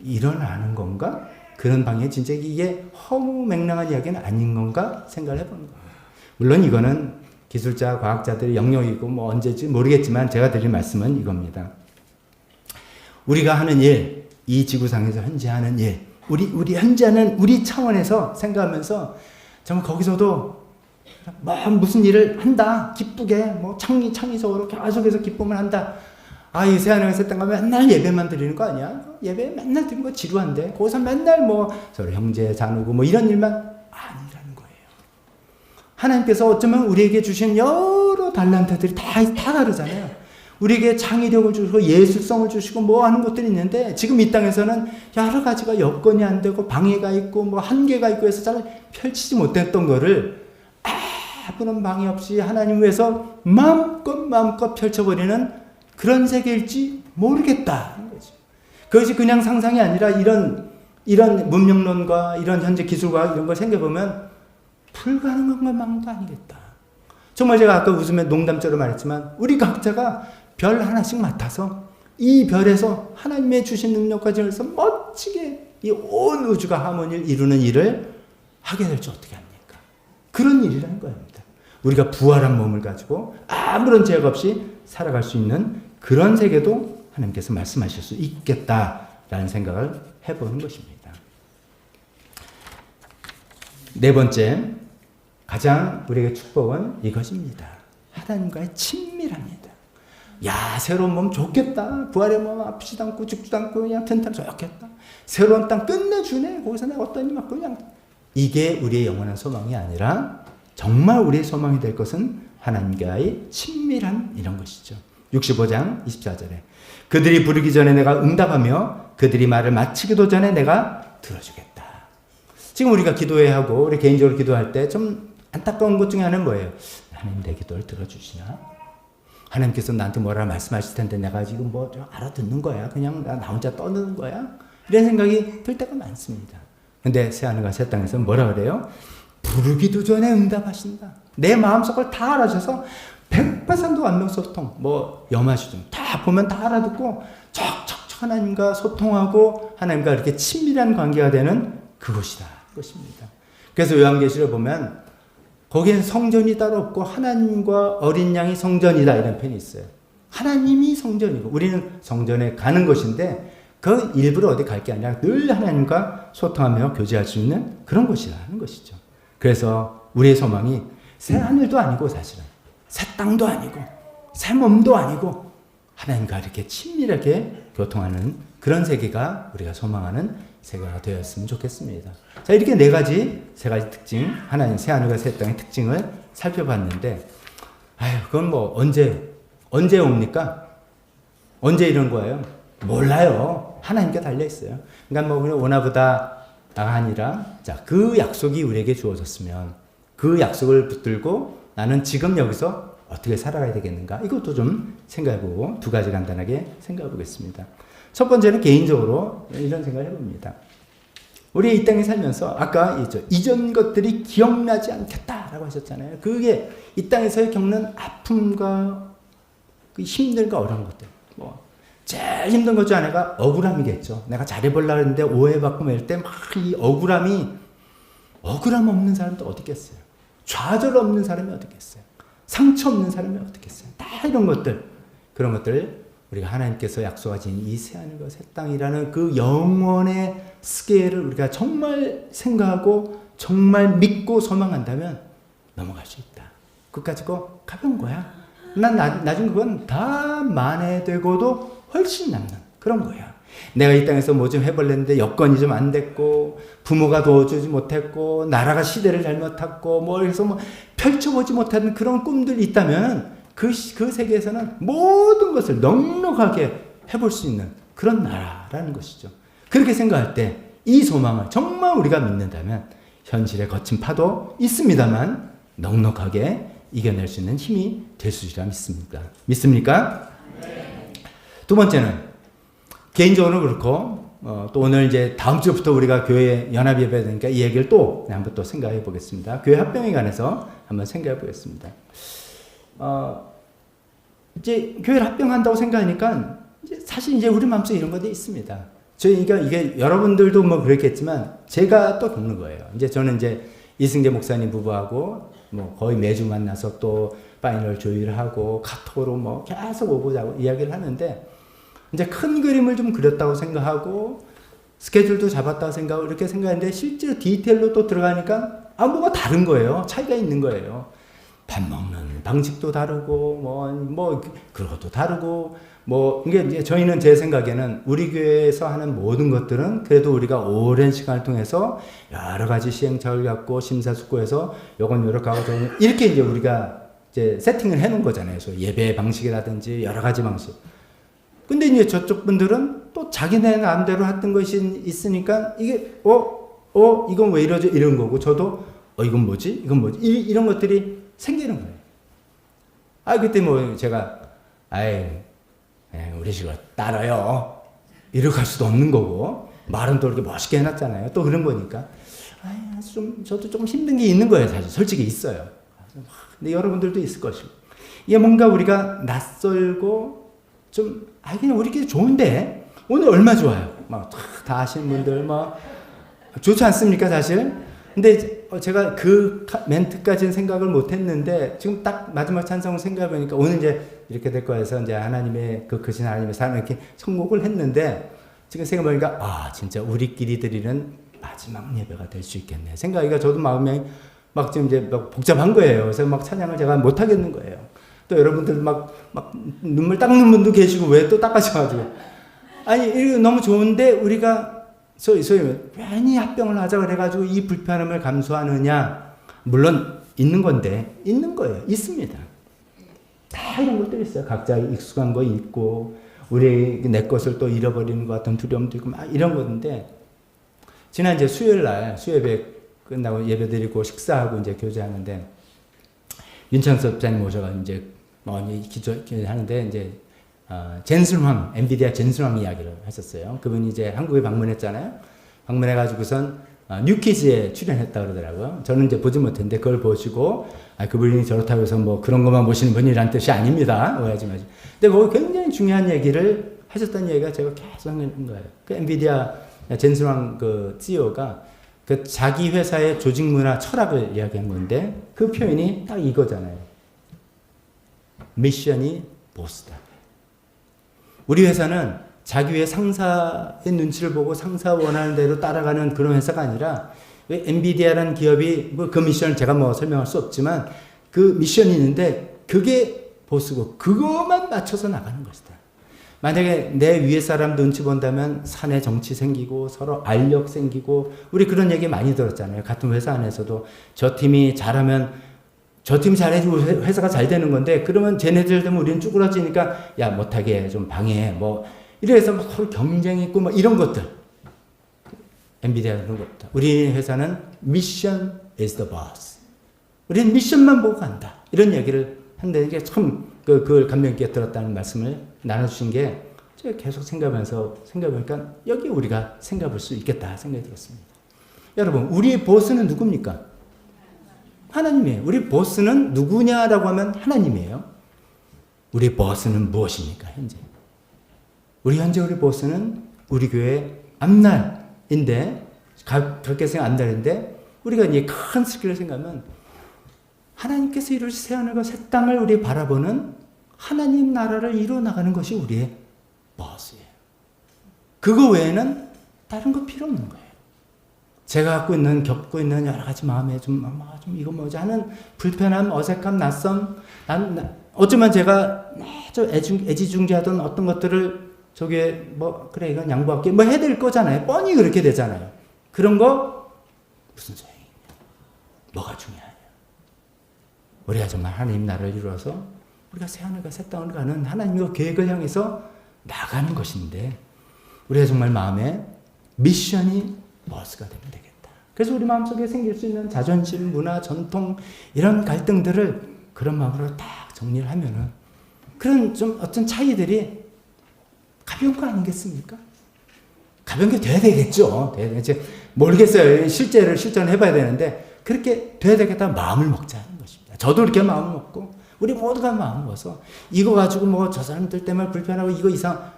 일어나는 건가? 그런 방향에 진짜 이게 허무맹랑한 이야기는 아닌 건가? 생각을 해보는 거예요. 물론 이거는 기술자, 과학자들의 영역이고 뭐 언제지 모르겠지만 제가 드릴 말씀은 이겁니다. 우리가 하는 일, 이 지구상에서 현재 하는 일, 우리 현재 하는 우리 차원에서 생각하면서 정말 거기서도 무슨 일을 한다, 기쁘게 뭐 창의적으로 계속해서 기쁨을 한다. 이 세안에서 했던 거 맨날 예배만 드리는 거 아니야? 예배 맨날 드리는 거 지루한데 거기서 맨날 뭐 서로 형제 나누고 뭐 이런 일만 아니라는 거예요. 하나님께서 어쩌면 우리에게 주신 여러 달란트들이 다 다르잖아요. 우리에게 창의력을 주시고 예술성을 주시고 뭐 하는 것들이 있는데, 지금 이 땅에서는 여러 가지가 여건이 안 되고 방해가 있고 뭐 한계가 있고 해서 잘 펼치지 못했던 거를 아무런 방해 없이 하나님 위해서 마음껏 펼쳐버리는 그런 세계일지 모르겠다. 그것이 그냥 상상이 아니라 이런 문명론과 이런 현재 기술과 이런 걸 생각해보면 불가능한 것만도 아니겠다. 정말 제가 아까 웃으며 농담처럼 말했지만 우리 각자가 별 하나씩 맡아서 이 별에서 하나님의 주신 능력까지 해서 멋지게 이 온 우주가 하모니를 이루는 일을 하게 될지 어떻게 합니까? 그런 일이라는 겁니다. 우리가 부활한 몸을 가지고 아무런 죄악 없이 살아갈 수 있는 그런 세계도 하나님께서 말씀하실 수 있겠다라는 생각을 해보는 것입니다. 네 번째, 가장 우리에게 축복은 이것입니다. 하나님과의 친밀합니다. 야, 새로운 몸 좋겠다. 부활의 몸 아프지도 않고 죽지도 않고 그냥 튼튼 좋겠다. 새로운 땅 끝내주네. 거기서 내가 어떤 일 맞고 그냥. 이게 우리의 영원한 소망이 아니라 정말 우리의 소망이 될 것은 하나님과의 친밀한 이런 것이죠. 65장 24절에 그들이 부르기 전에 내가 응답하며 그들이 말을 마치기도 전에 내가 들어주겠다. 지금 우리가 기도해야 하고 우리 개인적으로 기도할 때 좀 안타까운 것 중에 하나는 뭐예요? 하나님 내 기도를 들어주시나? 하나님께서 나한테 뭐라 말씀하실 텐데 내가 지금 뭐 좀 알아듣는 거야? 그냥 나 혼자 떠드는 거야? 이런 생각이 들 때가 많습니다. 근데 새하늘과 새 땅에서 뭐라 그래요? 부르기도 전에 응답하신다. 내 마음속을 다 알아셔서 100% 완벽소통, 뭐 염화수준 다 보면 다 알아듣고 척척척 하나님과 소통하고 하나님과 이렇게 친밀한 관계가 되는 그것이다. 그것입니다. 그래서 요한계시를 보면 거기엔 성전이 따로 없고 하나님과 어린 양이 성전이다 이런 편이 있어요. 하나님이 성전이고 우리는 성전에 가는 것인데 그 일부러 어디 갈 게 아니라 늘 하나님과 소통하며 교제할 수 있는 그런 곳이라는 것이죠. 그래서 우리의 소망이 새 하늘도 아니고 사실은 새 땅도 아니고 새 몸도 아니고 하나님과 이렇게 친밀하게 교통하는 그런 세계가 우리가 소망하는 세계가 되었으면 좋겠습니다. 자, 이렇게 세 가지 특징, 하나님 새 하늘과 새 땅의 특징을 살펴봤는데, 그건 뭐 언제 옵니까? 언제 이런 거예요? 몰라요. 하나님께 달려 있어요. 그러니까 뭐 그냥 오나보다가 아니라, 자, 그 약속이 우리에게 주어졌으면 그 약속을 붙들고 나는 지금 여기서 어떻게 살아가야 되겠는가? 이것도 좀 생각해보고 두 가지 간단하게 생각해 보겠습니다. 첫 번째는 개인적으로 이런 생각을 해봅니다. 우리 이 땅에 살면서 아까 이전 것들이 기억나지 않겠다라고 하셨잖아요. 그게 이 땅에서 겪는 아픔과 그 힘들과 어려운 것들. 뭐 제일 힘든 것 중 하나가 억울함이겠죠. 내가 잘해보려고 했는데 오해받고 말 때 막 이 억울함 없는 사람도 어디 있겠어요. 좌절 없는 사람이 어디 있겠어요. 상처 없는 사람이 어디 있겠어요. 다 이런 것들, 그런 것들 우리가 하나님께서 약속하신 이 새하늘과 새 땅이라는 그 영원의 스케일을 우리가 정말 생각하고 정말 믿고 소망한다면 넘어갈 수 있다. 그까지 거 가벼운 거야. 난 나중 그건 다 만회되고도 훨씬 남는 그런 거야. 내가 이 땅에서 뭐 좀 해볼랬는데 여건이 좀 안 됐고 부모가 도와주지 못했고 나라가 시대를 잘못했고 뭐 해서 뭐 펼쳐보지 못하는 그런 꿈들이 있다면 그 세계에서는 모든 것을 넉넉하게 해볼 수 있는 그런 나라라는 것이죠. 그렇게 생각할 때 이 소망을 정말 우리가 믿는다면 현실의 거친 파도 있습니다만 넉넉하게 이겨낼 수 있는 힘이 될 수 있으리라 믿습니다. 믿습니까? 네. 두 번째는 개인적으로 그렇고 또 오늘 이제 다음 주부터 우리가 교회 연합 예배 되니까 이 얘기를 또 한번 또 생각해 보겠습니다. 교회 합병에 관해서 한번 생각해 보겠습니다. 이제 교회를 합병한다고 생각하니까 사실 이제 우리 마음속에 이런 것들이 있습니다. 저희가 이게 여러분들도 뭐 그랬겠지만 제가 또 겪는 거예요. 이제 저는 이제 이승재 목사님 부부하고 뭐 거의 매주 만나서 또 파이널 조율하고 카톡으로 뭐 계속 오고자고 이야기를 하는데 이제 큰 그림을 좀 그렸다고 생각하고 스케줄도 잡았다고 생각하고 이렇게 생각했는데 실제로 디테일로 또 들어가니까 뭐가 다른 거예요. 차이가 있는 거예요. 밥 먹는 방식도 다르고 뭐 그것도 다르고 뭐 이게 이제 저희는 제 생각에는 우리 교회에서 하는 모든 것들은 그래도 우리가 오랜 시간을 통해서 여러 가지 시행착오를 갖고 심사숙고해서 요건 요렇게하고 저건 이렇게 이제 우리가 이제 세팅을 해놓은 거잖아요. 그래서 예배 방식이라든지 여러 가지 방식. 근데 이제 저쪽 분들은 또 자기네 나름대로 했던 것이 있으니까 이게 이건 왜 이러죠? 이런 거고 저도 이건 뭐지? 이런 것들이 생기는 거예요. 그때 뭐 제가 우리 식으로 따라요. 이렇게 할 수도 없는 거고 말은 또 이렇게 멋있게 해놨잖아요. 또 그런 거니까 저도 조금 힘든 게 있는 거예요. 사실 솔직히 있어요. 근데 여러분들도 있을 것이고 이게 뭔가 우리가 낯설고 좀 그냥 우리끼리 좋은데 오늘 얼마 좋아요. 막 다 아시는 분들 막 좋지 않습니까 사실? 근데 제가 그 멘트까지는 생각을 못 했는데 지금 딱 마지막 찬송을 생각해 보니까 오늘 이제 이렇게 될 거여서 이제 하나님의 그 크신 하나님의 사랑 이렇게 선곡을 했는데 지금 생각해 보니까 아, 진짜 우리끼리 드리는 마지막 예배가 될 수 있겠네. 생각하기가 저도 마음이 막 지금 이제 막 복잡한 거예요. 그래서 막 찬양을 제가 못 하겠는 거예요. 또 여러분들 막 눈물 닦는 분도 계시고 왜 또 닦아셔가지고. 아니, 이거 너무 좋은데 우리가 소위 괜히 합병을 하자 그래가지고 이 불편함을 감수하느냐. 물론 있는 건데, 있는 거예요. 있습니다. 다 이런 것들이 있어요. 각자 익숙한 거 있고, 내 것을 또 잃어버리는 것 같은 두려움도 있고, 막 이런 건데, 지난 이제 수요일 날, 수요예배 끝나고 예배 드리고 식사하고 이제 교제하는데, 윤창섭 목사님 오셔가지고 이제 기도하는데, 이제, 젠슨황, 엔비디아 젠슨황 이야기를 하셨어요. 그분이 이제 한국에 방문했잖아요. 방문해가지고선 뉴키즈에 출연했다 그러더라고요. 저는 이제 보지 못했는데 그걸 보시고, 그분이 저렇다고 해서 뭐 그런 것만 보시는 분이란 뜻이 아닙니다. 오해하지 마시고. 근데 뭐 굉장히 중요한 얘기를 하셨다는 얘기가 제가 계속 하는 거예요. 그 엔비디아 젠슨황 그 CEO가 그 자기 회사의 조직 문화 철학을 이야기한 건데 그 표현이 딱 이거잖아요. 미션이 보스다. 우리 회사는 자기 위에 상사의 눈치를 보고 상사 원하는 대로 따라가는 그런 회사가 아니라 왜 엔비디아라는 기업이 뭐 그 미션을 제가 뭐 설명할 수 없지만 그 미션이 있는데 그게 보스고 그것만 맞춰서 나가는 것이다. 만약에 내 위에 사람 눈치 본다면 사내 정치 생기고 서로 알력 생기고 우리 그런 얘기 많이 들었잖아요. 같은 회사 안에서도 저 팀이 잘하면 저 팀이 잘해주고 회사가 잘 되는 건데 그러면 쟤네들 되면 우리는 쭈그러지니까 야 못하게 좀 방해해 뭐 이래서 막 서로 경쟁 있고 뭐 이런 것들 엔비디아 그런 것들 우리 회사는 미션 is the boss 우리는 미션만 보고 간다 이런 얘기를 한다는 게 참 그걸 감명 깊게 들었다는 말씀을 나눠주신 게 제가 계속 생각해보니까 여기 우리가 생각할 수 있겠다 생각이 들었습니다. 여러분 우리의 보스는 누굽니까? 하나님이에요. 우리 보스는 누구냐라고 하면 하나님이에요. 우리 보스는 무엇입니까? 현재 우리 보스는 우리 교회 앞날인데 그렇게 생각 앞날인데 우리가 이제 큰 스킬을 생각하면 하나님께서 이루실 새하늘과 새 땅을 우리 바라보는 하나님 나라를 이루어 나가는 것이 우리의 보스예요. 그거 외에는 다른 거 필요 없는 거예요. 제가 겪고 있는 여러 가지 마음에 좀 이거 뭐지 하는 불편함, 어색함, 낯섦, 어쩌면 제가 애지중지하던 어떤 것들을 저게 뭐 그래 이건 양보할게 뭐 해야 될 거잖아요. 뻔히 그렇게 되잖아요. 그런 거 무슨 소용이냐? 뭐가 중요하냐? 우리가 정말 하나님 나라를 이루어서 우리가 새하늘과 새 땅을 가는 하나님의 계획을 향해서 나가는 것인데 우리가 정말 마음에 미션이 버스가 되면 되겠다. 그래서 우리 마음속에 생길 수 있는 자존심, 문화, 전통 이런 갈등들을 그런 마음으로 딱 정리를 하면은 그런 좀 어떤 차이들이 가벼운 거 아니겠습니까? 가벼운 게 돼야 되겠죠. 모르겠어요. 실제를 실천해봐야 되는데 그렇게 돼야 되겠다 마음을 먹자는 것입니다. 저도 이렇게 마음을 먹고 우리 모두가 마음을 먹어서 이거 가지고 뭐 저 사람들 때문에 불편하고 이거 이상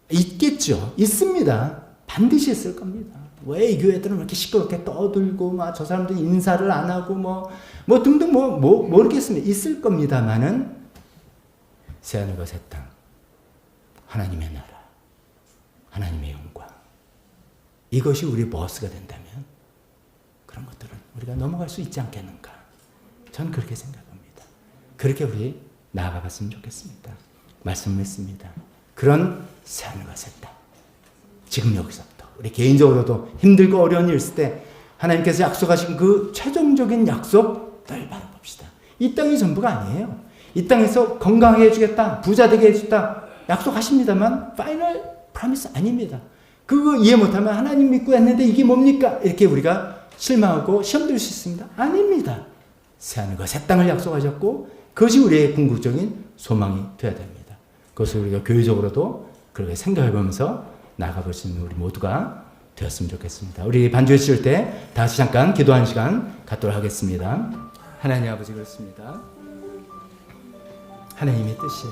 있겠죠. 있습니다. 반드시 있을 겁니다. 왜 이 교회들은 이렇게 시끄럽게 떠들고 막 저 사람들 인사를 안 하고 뭐 등등 모르겠습니다. 있을 겁니다만은 새하늘과 새 땅 하나님의 나라 하나님의 영광 이것이 우리 버스가 된다면 그런 것들은 우리가 넘어갈 수 있지 않겠는가 저는 그렇게 생각합니다. 그렇게 우리 나아가봤으면 좋겠습니다. 말씀했습니다. 그런 새하늘과 새 땅 지금 여기서부터 우리 개인적으로도 힘들고 어려운 일 있을 때 하나님께서 약속하신 그 최종적인 약속을 바라봅시다. 이 땅이 전부가 아니에요. 이 땅에서 건강하게 해주겠다, 부자 되게 해주겠다 약속하십니다만 파이널 프로미스 아닙니다. 그거 이해 못하면 하나님 믿고 했는데 이게 뭡니까? 이렇게 우리가 실망하고 시험 들 수 있습니다. 아닙니다. 새하늘과 새 땅을 약속하셨고 그것이 우리의 궁극적인 소망이 되어야 됩니다. 그것을 우리가 교회적으로도 그렇게 생각해보면서 나아가볼 수 있는 우리 모두가 되었으면 좋겠습니다. 우리 반주해 주실 때 다시 잠깐 기도하는 시간 갖도록 하겠습니다. 하나님 아버지 그렇습니다. 하나님의 뜻이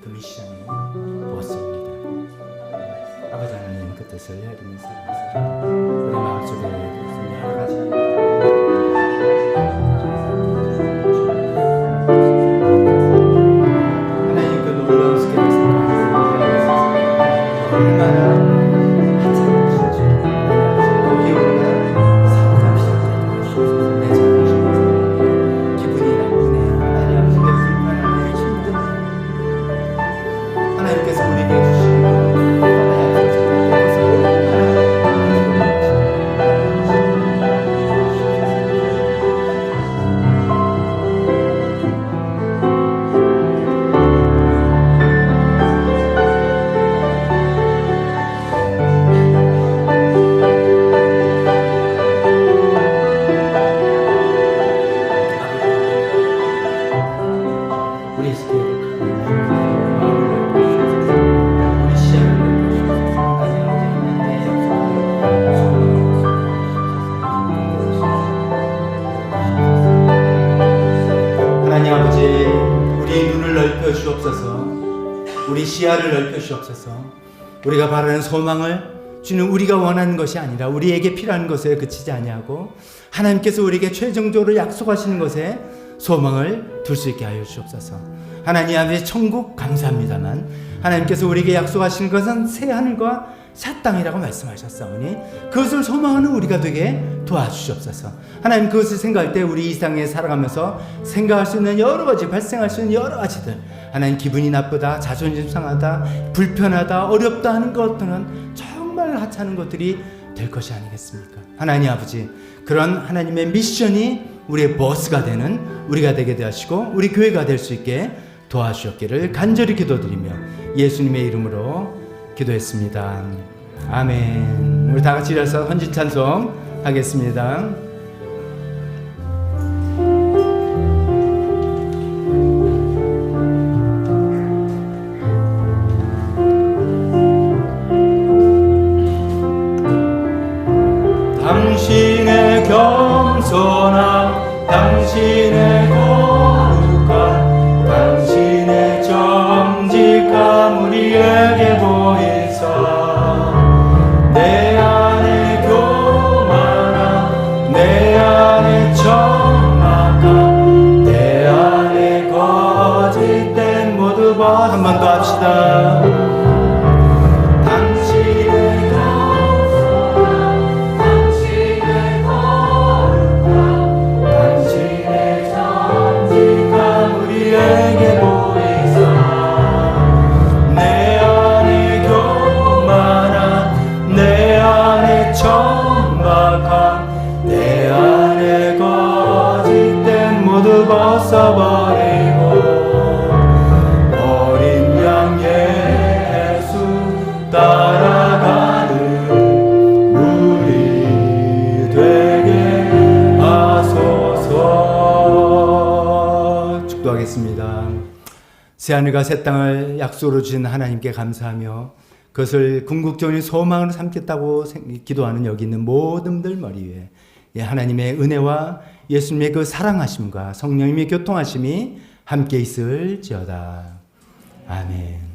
그 미션이 무엇입니다. 아버지 하나님 그 뜻을 헤아리면서 우리 마음속에 무슨 여러 가지 하나님 그 놀라운 스케일을 생각하면서 얼마나 거기에 우리가 사고가 시작되는 내 자존심 기분이 나쁘네 하나님 아버지 불편하네 힘드네 하나님께서 우리에게 주신 우리 스케일을 우리 시야를 하나님 아버지 우리 눈을 넓혀 주옵소서 우리 시야를 넓혀 주옵소서 우리가 바라는 소망을 주는 우리가 원하는 것이 아니라 우리에게 필요한 것에 그치지 아니하고 하나님께서 우리에게 최종적으로 약속하시는 것에 소망을 둘 수 있게 하여 주옵소서. 하나님 아버지 천국 감사합니다만 하나님께서 우리에게 약속하시는 것은 새 하늘과 새 땅이라고 말씀하셨사오니 그것을 소망하는 우리가 되게 도와주시옵소서. 하나님 그것을 생각할 때 우리 이 세상에 살아가면서 생각할 수 있는 여러 가지 발생할 수 있는 여러 가지들 하나님 기분이 나쁘다 자존심 상하다 불편하다 어렵다 하는 것들은 정말 하찮은 것들이 될 것이 아니겠습니까? 하나님 아버지 그런 하나님의 미션이 우리의 버스가 되는 우리가 되게 되시고 우리 교회가 될 수 있게 도와주셨기를 간절히 기도드리며 예수님의 이름으로 기도했습니다. 아멘. 우리 다 같이 일어서 헌신 찬송 하겠습니다. 당신의 겸손함 당신의 거룩함 당신의 정직함 우리에게 보이사 내 안에 교만함 내 안에 정막함 내 안에 거짓된 모두 한 번 더 합시다. 내 안에 거짓된 모두 벗어버리고 어린 양 예수 따라가는 우리 되게 하소서. 축도하겠습니다. 새하늘과 새 땅을 약속으로 주신 하나님께 감사하며 그것을 궁극적인 소망으로 삼겠다고 기도하는 여기 있는 모든 분들 머리 위에 하나님의 은혜와 예수님의 그 사랑하심과 성령님의 교통하심이 함께 있을지어다. 아멘.